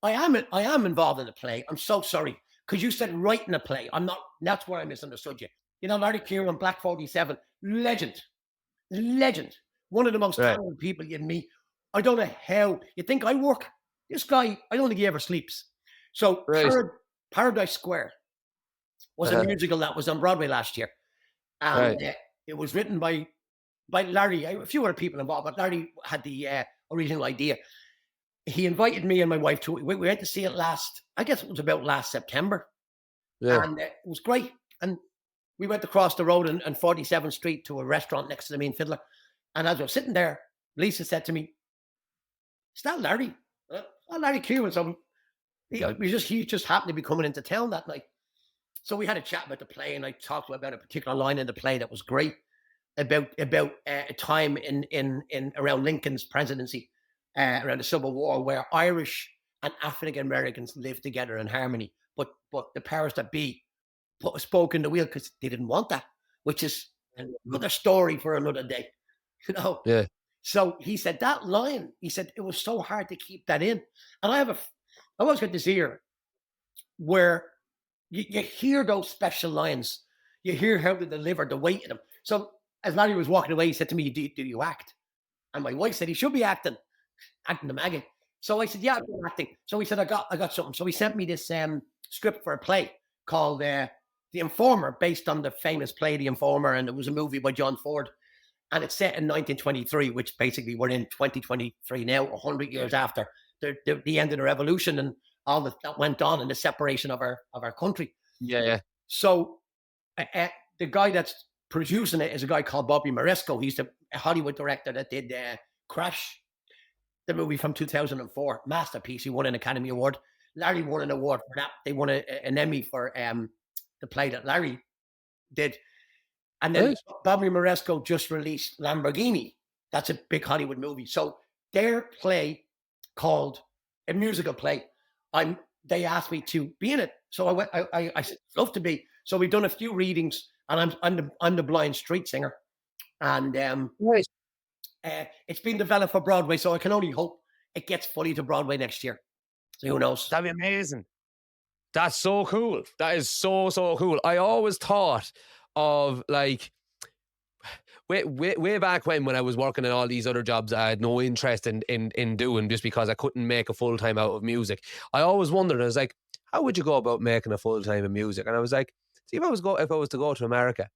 I am involved in a play. I'm so sorry because you said writing a play. I'm not. That's where I misunderstood you. Larry Kieran, Black 47, legend. One of the most talented people you meet. I don't know how. You think I work? This guy, I don't think he ever sleeps. So Paradise Square was a musical that was on Broadway last year. And it was written by Larry. A few other people involved, but Larry had the original idea. He invited me and my wife to it. We went to see it I guess it was about last September. Yeah. And it was great. And we went across the road on 47th Street to a restaurant next to the Mean Fiddler. And as I was sitting there, Lisa said to me, "Is that Larry?" Larry Kieran. So he just happened to be coming into town that night. So we had a chat about the play, and I talked about a particular line in the play that was great about a time in around Lincoln's presidency, around the Civil War, where Irish and African Americans lived together in harmony. But the powers that be put a spoke in the wheel because they didn't want that, which is another story for another day. Yeah. So he said that line. He said it was so hard to keep that in, and I always got this ear where you hear those special lines. You hear how they deliver, the weight of them. So as Larry was walking away, he said to me, "Do you act?" And my wife said he should be acting the Maggie. So I said, "Yeah, I'm acting." So he said, "I got something." So he sent me this script for a play called The Informer, based on the famous play The Informer, and it was a movie by John Ford. And it's set in 1923, which basically we're in 2023 now, 100 years after the end of the revolution and all that went on and the separation of our country. Yeah. So the guy that's producing it is a guy called Bobby Moresco. He's the Hollywood director that did Crash, the movie from 2004, masterpiece. He won an Academy Award. Larry won an award for that. They won an Emmy for the play that Larry did. And then Bobby Moresco just released Lamborghini. That's a big Hollywood movie. So their play, called a musical play, they asked me to be in it. So I went. I said, "Love to be." So we've done a few readings, and I'm the blind street singer, and it's been developed for Broadway. So I can only hope it gets fully to Broadway next year. So who knows? That'd be amazing. That's so cool. That is so cool. I always thought of like way back when I was working in all these other jobs I had no interest in doing, just because I couldn't make a full time out of music. I always wondered, I was like, how would you go about making a full time in music? And I was like, see, if I was to go to America,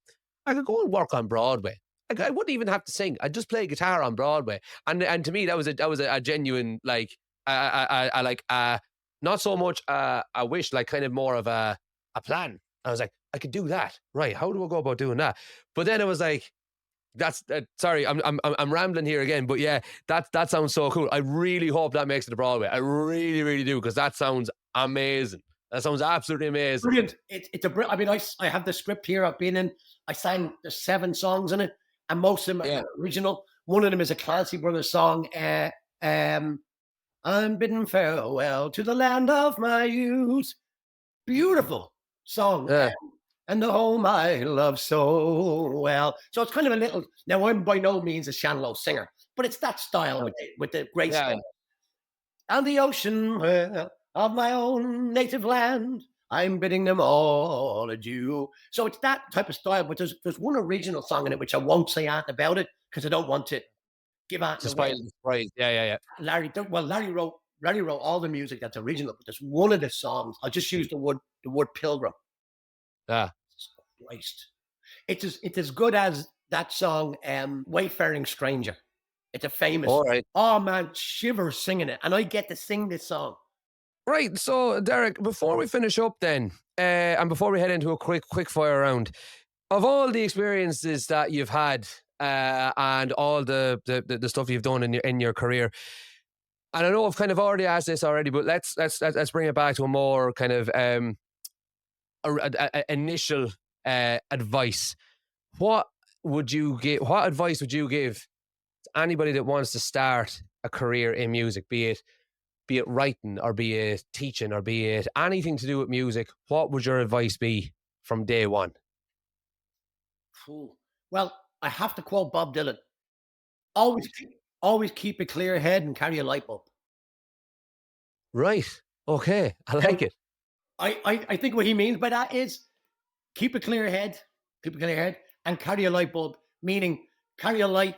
I could go and work on Broadway. Like, I wouldn't even have to sing. I'd just play guitar on Broadway. And to me, that was a genuine, like, not so much a wish, like kind of more of a plan. I was like, I could do that. Right. How do I go about doing that? But then it was like, That's sorry, I'm rambling here again, but yeah, that sounds so cool. I really hope that makes it to Broadway. I really, really do, because that sounds amazing. That sounds absolutely amazing. Brilliant. I mean, I have the script here. I've been in. I sang the 7 songs in it, and most of them Yeah, are original. One of them is a Clancy Brothers song. Um, I'm bidding farewell to the land of my youth. Beautiful song. yeah. And the home I love so well. So it's kind of a little. Now I'm by no means a Shanlow singer, but it's that style No. with the great Yeah, style. And the ocean well, of my own native land, I'm bidding them all adieu. So it's that type of style, but there's one original song in it which I won't say anything about it because I don't want to give to anything spoil away. the surprise. Yeah, yeah, yeah. Larry wrote all the music that's original, but there's one of the songs. I'll just use the word pilgrim. Yeah. Christ. It's as good as that song, Wayfaring Stranger. It's a famous. All right. Oh man, shivers singing it, and I get to sing this song. Right. So, Derek, before we finish up, then, and before we head into a quick fire round, of all the experiences that you've had, and all the stuff you've done in your career, and I know I've kind of already asked this already, but let's bring it back to a more kind of initial advice. What would you give? What advice would you give to anybody that wants to start a career in music, be it writing or be it teaching or be it anything to do with music? What would your advice be from day one? Phew. Well, I have to quote Bob Dylan. Always, always keep a clear head and carry a light bulb. Right. Okay. I Now, like it. I think what he means by that is keep a clear head, and carry a light bulb. Meaning, carry a light,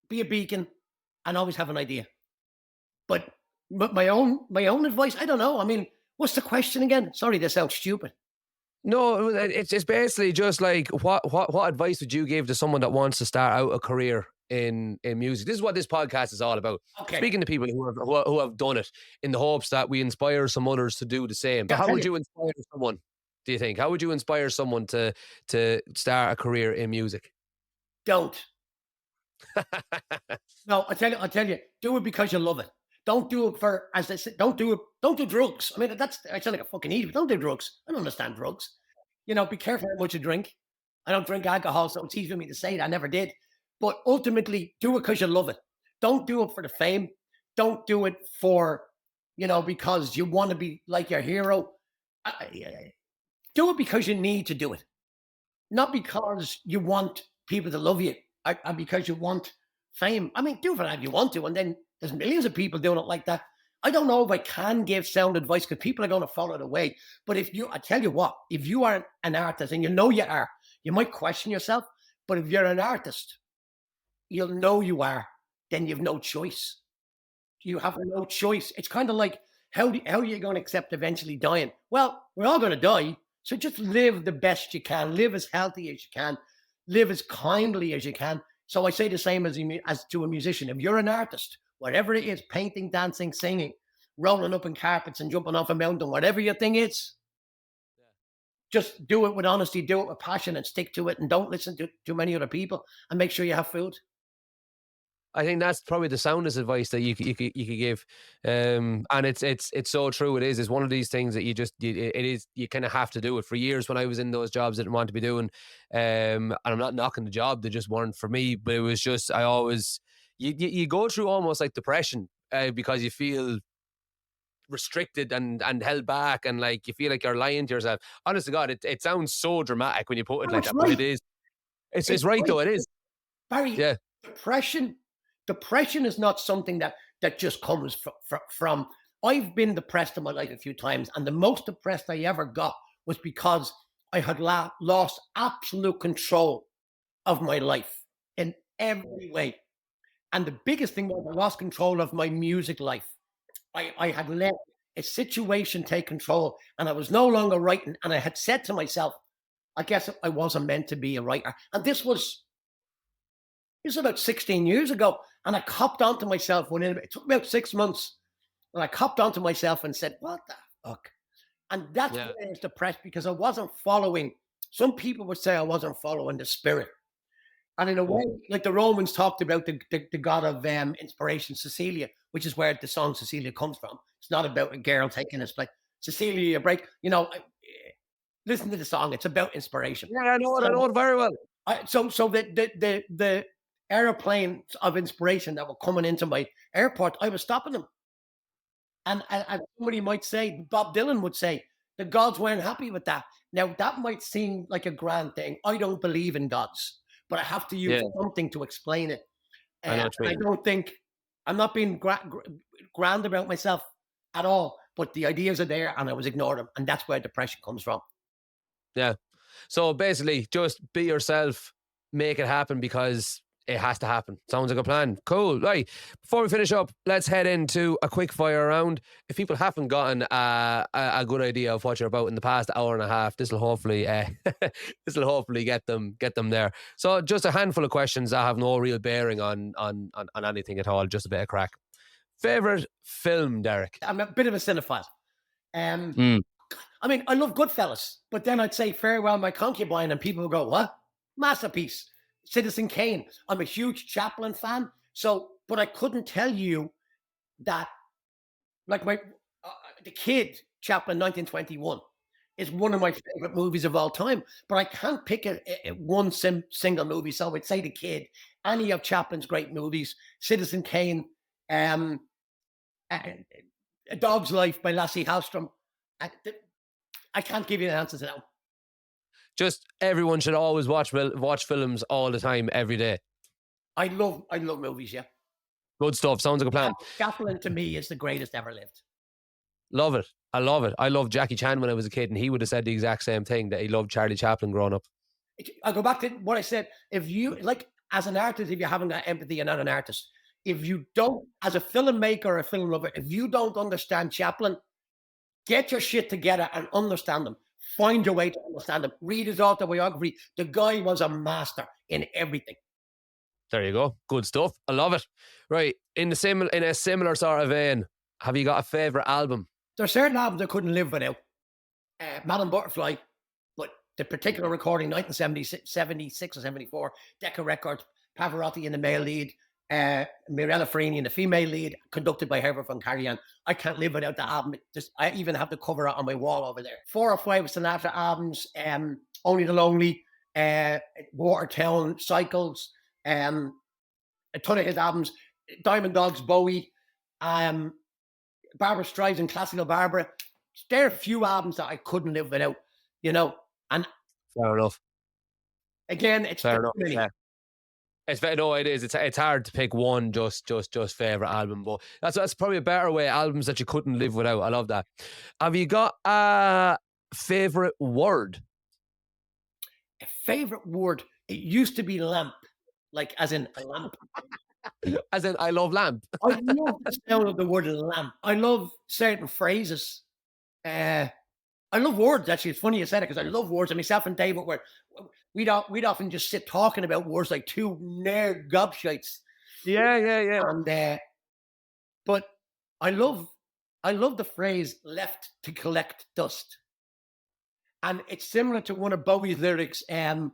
be a beacon, and always have an idea. But my own advice, I don't know. I mean, what's the question again? Sorry, this sounds stupid. No, it's basically just like what advice would you give to someone that wants to start out a career in music? This is what this podcast is all about. Okay, Speaking to people who have done it, in the hopes that we inspire some others to do the same. So I'll how tell would you, you inspire someone? Do you think? How would you inspire someone to start a career in music? don't. No, I tell you, do it because you love it. Don't do it for, as I said, don't do drugs. I mean, I sound like a fucking idiot. Don't do drugs. I don't understand drugs. Be careful how much you drink. I don't drink alcohol, so it's easy for me to say it. I never did. But ultimately, do it because you love it. Don't do it for the fame. Don't do it for, because you want to be like your hero. Do it because you need to do it, not because you want people to love you, and because you want fame. I mean, do it if you want to, and then there's millions of people doing it like that. I don't know if I can give sound advice because people are going to follow it away. But I tell you what, if you are an artist and you are, you might question yourself. But if you're an artist, you'll know you are. Then you've no choice. You have no choice. It's kind of like how are you going to accept eventually dying? Well, we're all going to die. So just live the best you can. Live as healthy as you can. Live as kindly as you can. So I say the same as to a musician. If you're an artist, whatever it is, painting, dancing, singing, rolling up in carpets and jumping off a mountain, whatever your thing is, just do it with honesty, do it with passion, and stick to it. And don't listen to too many other people. And make sure you have food. I think that's probably the soundest advice that you could give, and it's so true. It is. It's one of these things that it is. You kind of have to do it. For years, when I was in those jobs, I didn't want to be doing, and I'm not knocking the job; they just weren't for me. But it was just I always you go through almost like depression, because you feel restricted and held back, and like you feel like you're lying to yourself. Honest to God, it sounds so dramatic when you put it No, like it's that, but right. it is. It's It's right right. though. It is. Barry, Yeah. depression depression is not something that just comes from I've been depressed in my life a few times, and the most depressed I ever got was because I had lost absolute control of my life in every way. And the biggest thing was I lost control of my music life. I had let a situation take control, and I was no longer writing, and I had said to myself, I guess I wasn't meant to be a writer. And this was about 16 years ago. And I copped onto myself it took about 6 months. And I copped onto myself and said, what the fuck? And that's Yeah. when I was depressed because I wasn't following. Some people would say I wasn't following the spirit. And in a way, like the Romans talked about the god of inspiration, Cecilia, which is where the song Cecilia comes from. It's not about a girl taking us like Cecilia, you break. Listen to the song. It's about inspiration. Yeah, I know it. I know So, it very well. so the airplanes of inspiration that were coming into my airport, I was stopping them. And somebody might say, Bob Dylan would say, the gods weren't happy with that. Now, that might seem like a grand thing. I don't believe in gods, but I have to use Yeah, something to explain it. I know what you I mean. don't think I'm not being grand about myself at all, but the ideas are there and I was ignoring them. And that's where depression comes from. Yeah. So basically, just be yourself, make it happen because it has to happen. Sounds like a plan. Cool. Right. Before we finish up, let's head into a quick fire round. If people haven't gotten a good idea of what you're about in the past hour and a half, this will hopefully get them there. So just a handful of questions that have no real bearing on anything at all. Just a bit of crack. Favorite film, Derek? I'm a bit of a cinephile. Um, Mm. I mean, I love Goodfellas, but then I'd say Farewell, My Concubine, and people would go, what? Masterpiece. Citizen Kane. I'm a huge Chaplin fan. So, but I couldn't tell you that, like the Kid, Chaplin, 1921, is one of my favorite movies of all time. But I can't pick one single movie. So I'd say The Kid, any of Chaplin's great movies, Citizen Kane, A Dog's Life by Lassie Hallstrom. I can't give you an answer to that. Just everyone should always watch films all the time, every day. I love movies. Yeah, Good stuff. Sounds like a plan. Chaplin to me is the greatest ever lived. Love it. I love it. I loved Jackie Chan when I was a kid, and he would have said the exact same thing, that he loved Charlie Chaplin growing up. I'll go back to what I said. If you, like, as an artist, if you haven't got empathy, you're not an artist. If you don't, as a filmmaker or a film lover, if you don't understand Chaplin, get your shit together and understand them. Find your way to understand him. Read his autobiography. The guy was a master in everything. There you go. Good stuff. I love it. Right. In a similar sort of vein, have you got a favourite album? There are certain albums I couldn't live without. Madam Butterfly, but the particular recording, 1976 or 74, Decca Records, Pavarotti in the male lead, Mirella Freni in the female lead, conducted by Herbert von Karajan. I can't live without the album. I even have the cover on my wall over there. 4 or 5 Sinatra albums, Only the Lonely, Watertown, Cycles, a ton of his albums, Diamond Dogs, Bowie, Barbara Streisand, Classical Barbara. There are a few albums that I couldn't live without, and fair enough. Again, it's fair enough. Yeah. It is. It's hard to pick one just favorite album, but that's probably a better way. Albums that you couldn't live without. I love that. Have you got a favorite word? A favorite word? It used to be lamp, like as in a lamp. As in, I love lamp. I love the sound of the word lamp. I love certain phrases. I love words. Actually, it's funny you said it because I love words. And myself and David we'd often just sit talking about words like two nerd gobshites. Yeah. And but I love the phrase "left to collect dust," and it's similar to one of Bowie's lyrics in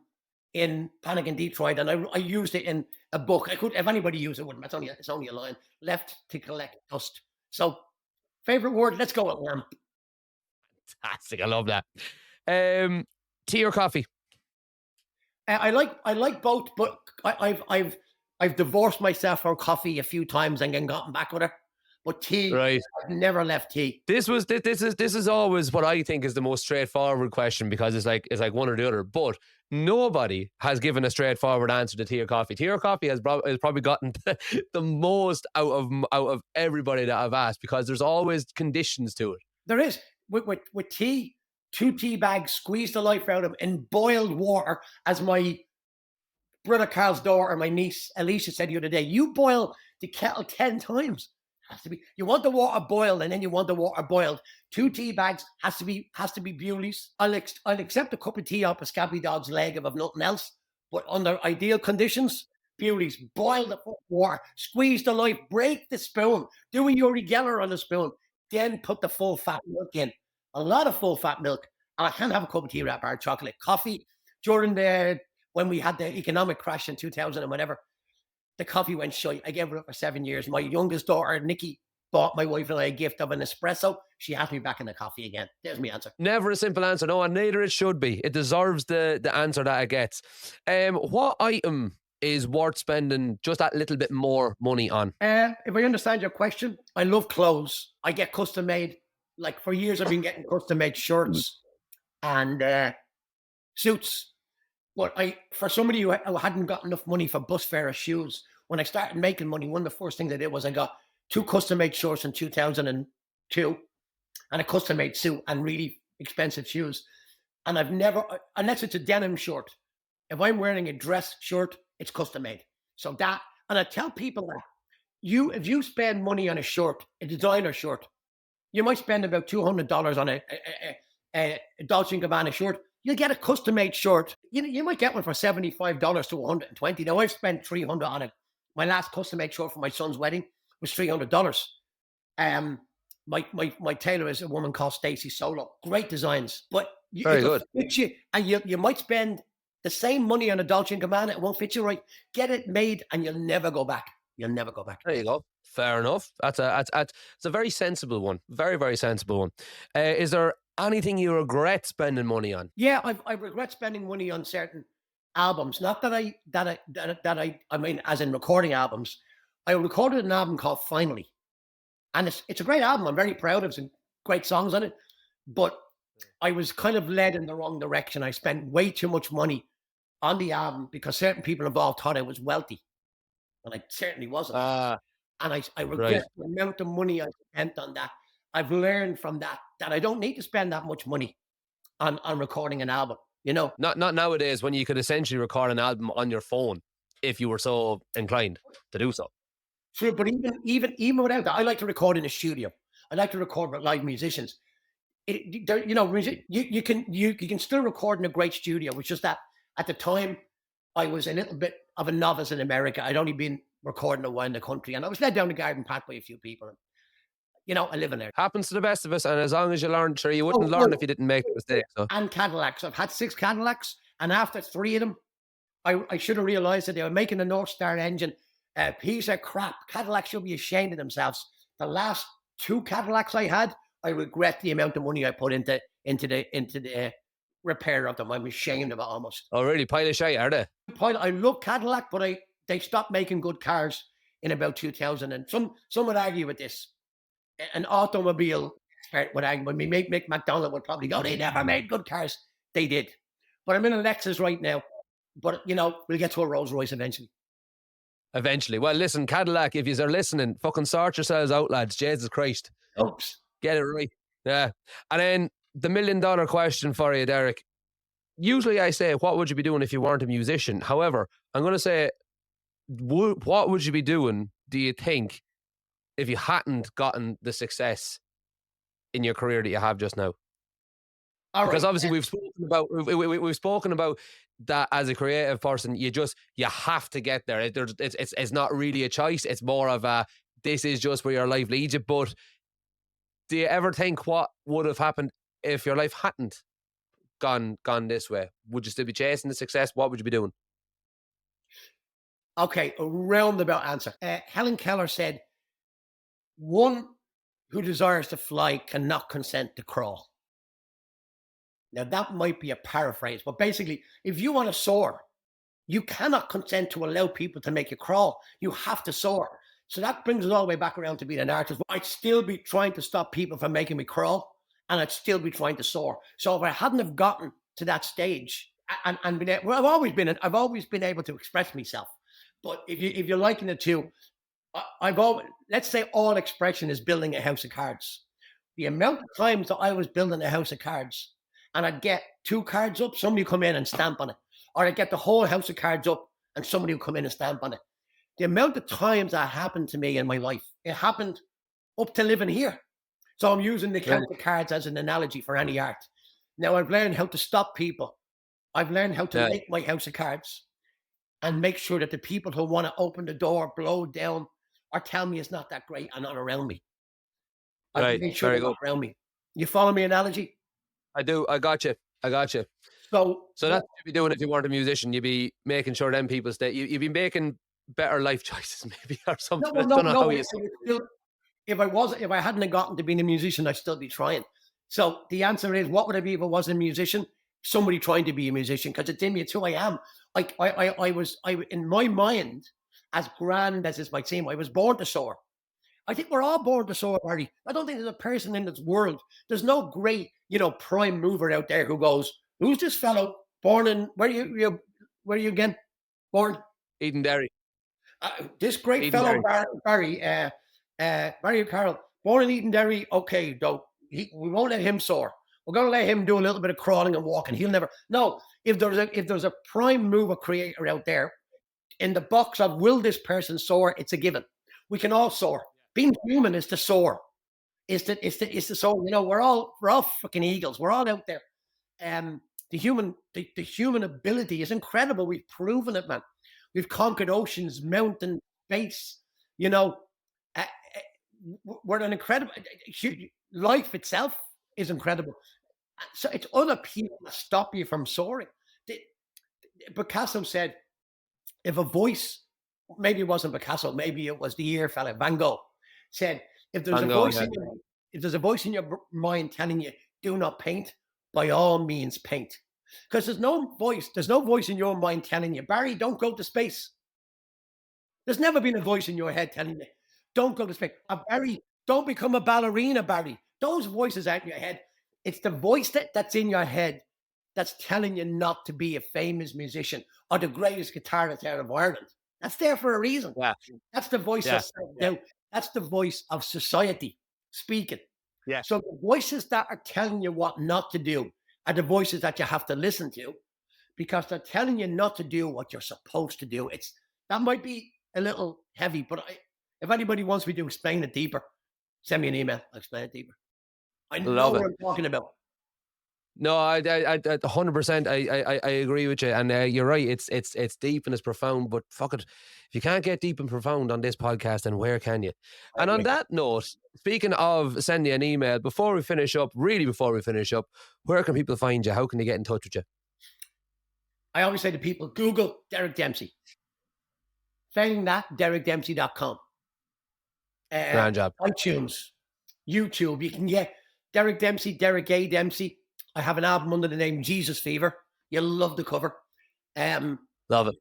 Panic in Detroit, and I used it in a book. If anybody used it, wouldn't. It's only a line. Left to collect dust. So, favorite word? Let's go with lamp. Fantastic. I love that. Tea or coffee? I like both, but I've divorced myself from coffee a few times and then gotten back with her. But tea, right. I've never left tea. This is always what I think is the most straightforward question, because it's like one or the other. But nobody has given a straightforward answer to tea or coffee. Tea or coffee has probably gotten the most out of everybody that I've asked, because there's always conditions to it. There is. With tea, 2 tea bags, squeeze the life out of them in boiled water, as my brother Carl's daughter, my niece Alicia, said the other day. You boil the kettle 10 times. Has to be. You want the water boiled, and then you want the water boiled. 2 tea bags has to be Bewley's. I'll accept a cup of tea off a scabby dog's leg if I've nothing else. But under ideal conditions, Bewley's. Boil the water, squeeze the life, break the spoon, do a Uri Geller on the spoon, then put the full fat milk in. A lot of full fat milk. And I can't have a cup of tea without bar chocolate. Coffee during the when we had the economic crash in 2000 and whatever, the coffee went short. I gave it up for 7 years. My youngest daughter, Nikki, bought my wife and I a gift of an espresso. She has me back in the coffee again. There's my answer. Never a simple answer, no, and neither it should be. It deserves the answer that it gets. What item is worth spending just that little bit more money on? If I understand your question, I love clothes. I get custom made. Like for years, I've been getting custom made shirts and suits. But for somebody who hadn't got enough money for bus fare or shoes, when I started making money, one of the first things I did was I got 2 custom-made shorts in 2002 and a custom-made suit and really expensive shoes. And I've never, unless it's a denim shirt, if I'm wearing a dress shirt, it's custom-made. So that, and I tell people that if you spend money on a shirt, a designer shirt, you might spend about $200 on a Dolce & Gabbana shirt. You'll get a custom-made shirt. You might get one for $75 to $120. Now I've spent $300 on it. My last custom-made shirt for my son's wedding was $300. My tailor is a woman called Stacey Solo. Great designs, but Very good. Fit you, and you might spend the same money on a Dolce & Gabbana. It won't fit you right. Get it made, and you'll never go back. You'll never go back. There you go. Fair enough. It's a very sensible one. Very, very sensible one. Is there anything you regret spending money on? Yeah, I regret spending money on certain albums. Not that I mean, as in recording albums. I recorded an album called Finally, and it's a great album. I'm very proud of some great songs on it, but I was kind of led in the wrong direction. I spent way too much money on the album because certain people involved thought I was wealthy, and I certainly wasn't. And I regret the amount of money I spent on that. I've learned from that I don't need to spend that much money on recording an album. Not nowadays, when you could essentially record an album on your phone if you were so inclined to do so. True, but even without that, I like to record in a studio. I like to record with live musicians. You can still record in a great studio. It's just that at the time I was a little bit of a novice in America. I'd only been recording a while in the country, and I was led down the garden path by a few people. I live in there. Happens to the best of us, and as long as you learn, sure, you wouldn't learn if you didn't make the mistake. So. And Cadillacs. I've had 6 Cadillacs, and after 3 of them, I should have realized that they were making a North Star engine a piece of crap. Cadillacs should be ashamed of themselves. The last 2 Cadillacs I had, I regret the amount of money I put into the repair of them. I'm ashamed of it almost. Oh, really? Pile of shite, are they? I love Cadillac, but they stopped making good cars in about 2000. And some would argue with this. An automobile expert would argue with me. Mick McDonald would probably go, they never made good cars. They did. But I'm in a Lexus right now. But, we'll get to a Rolls Royce eventually. Eventually. Well, listen, Cadillac, if you are listening, fucking sort yourselves out, lads. Jesus Christ. Oops. Get it right. Yeah. And then the $1 million question for you, Derek. Usually I say, what would you be doing if you weren't a musician? However, I'm going to say, what would you be doing, do you think, if you hadn't gotten the success in your career that you have just now? Because obviously we've spoken about that as a creative person, you have to get there. It's not really a choice. It's more of this is just where your life leads you. But do you ever think what would have happened if your life hadn't gone this way? Would you still be chasing the success? What would you be doing? Okay, a roundabout answer. Helen Keller said, one who desires to fly cannot consent to crawl. Now, that might be a paraphrase, but basically, if you want to soar, you cannot consent to allow people to make you crawl. You have to soar. So that brings us all the way back around to being an artist. I'd still be trying to stop people from making me crawl, and I'd still be trying to soar. So if I hadn't have gotten to that stage, and been, well, I've always been able to express myself. But if you're liking it too, let's say all expression is building a house of cards. The amount of times that I was building a house of cards, and I'd get 2 cards up, somebody would come in and stamp on it. Or I'd get the whole house of cards up and somebody would come in and stamp on it. The amount of times that happened to me in my life, it happened up to living here. So I'm using the house of cards as an analogy for any art. Now I've learned how to stop people. I've learned how to make my house of cards and make sure that the people who want to open the door, blow down, or tell me it's not that great are not around me. I've made sure they're not around me. You follow me analogy? I do. I got you. So So that's what you'd be doing if you weren't a musician. You'd be making sure them people stay. You'd be making better life choices, maybe, or no, something. I well, no, don't know no. how I you. would still, if I hadn't gotten to being a musician, I'd still be trying. So the answer is, what would I be if I wasn't a musician? Somebody trying to be a musician, because it's in me. It's who I am. Like I in my mind, as grand as this might seem, I was born to soar. I think we're all born to soar, Barry. I don't think there's a person in this world. There's no great, prime mover out there who goes, "Who's this fellow born in where are you again? Born Eden Derry. this great Eden fellow Derry. Barry Carroll, born in Edenderry. Okay, though we won't let him soar. We're going to let him do a little bit of crawling and walking. He'll never. No, if there's a prime mover creator out there in the box of will this person soar, it's a given. We can all soar. Being human is to soar. Is to soar. We're all fucking eagles. We're all out there. The human ability is incredible. We've proven it, man. We've conquered oceans, mountains, space. You know, uh, we're an incredible. Life itself is incredible. So it's other people that stop you from soaring. Picasso said, if a voice, maybe it wasn't Picasso, maybe it was the ear fella, Van Gogh, said, if there's Van a Gogh, voice yeah. if there's a voice in your mind telling you, do not paint, by all means paint. Because there's no voice in your mind telling you, Barry, don't go to space. There's never been a voice in your head telling you, don't go to space. Barry, don't become a ballerina, Barry. Those voices out in your head. It's the voice that's in your head that's telling you not to be a famous musician or the greatest guitarist out of Ireland. That's there for a reason. Yeah. That's the voice Yeah. of self-doubt. That's the voice of society speaking. Yeah. So the voices that are telling you what not to do are the voices that you have to listen to, because they're telling you not to do what you're supposed to do. That might be a little heavy, but if anybody wants me to explain it deeper, send me an email. I'll explain it deeper. I know Love what it. I'm talking about. No, I 100%. I agree with you, and you're right. It's deep and it's profound. But fuck it, if you can't get deep and profound on this podcast, then where can you? I And on agree. that note, speaking of sending an email, before we finish up, where can people find you? How can they get in touch with you? I always say to people, Google Derek Dempsey. Failing that, DerekDempsey.com. Grand job. iTunes, YouTube. You can get Derek Dempsey, Derek A. Dempsey. I have an album under the name Jesus Fever. You'll love the cover. Love it.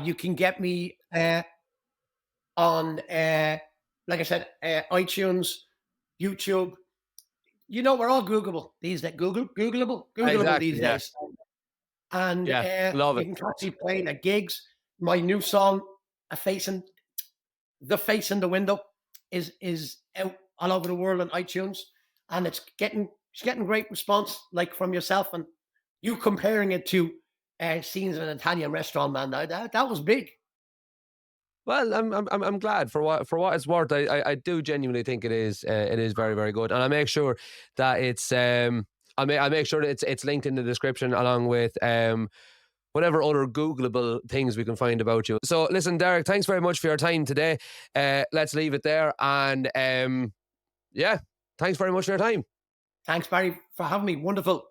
You can get me on, like I said, iTunes, YouTube. We're all Googleable these days. Googleable Exactly, these yeah. days. And Yeah, love you it. can catch me playing at gigs. My new song, The Face in the Window, is out all over the world on iTunes, and it's getting great response, like from yourself and you comparing it to scenes in an Italian restaurant, man. That was big. Well, I'm glad for what it's worth. I do genuinely think it is very, very good, and I make sure that it's I make sure that it's linked in the description along with whatever other Googleable things we can find about you. So listen, Derek, thanks very much for your time today. Let's leave it there, and yeah, thanks very much for your time. Thanks, Barry, for having me. Wonderful.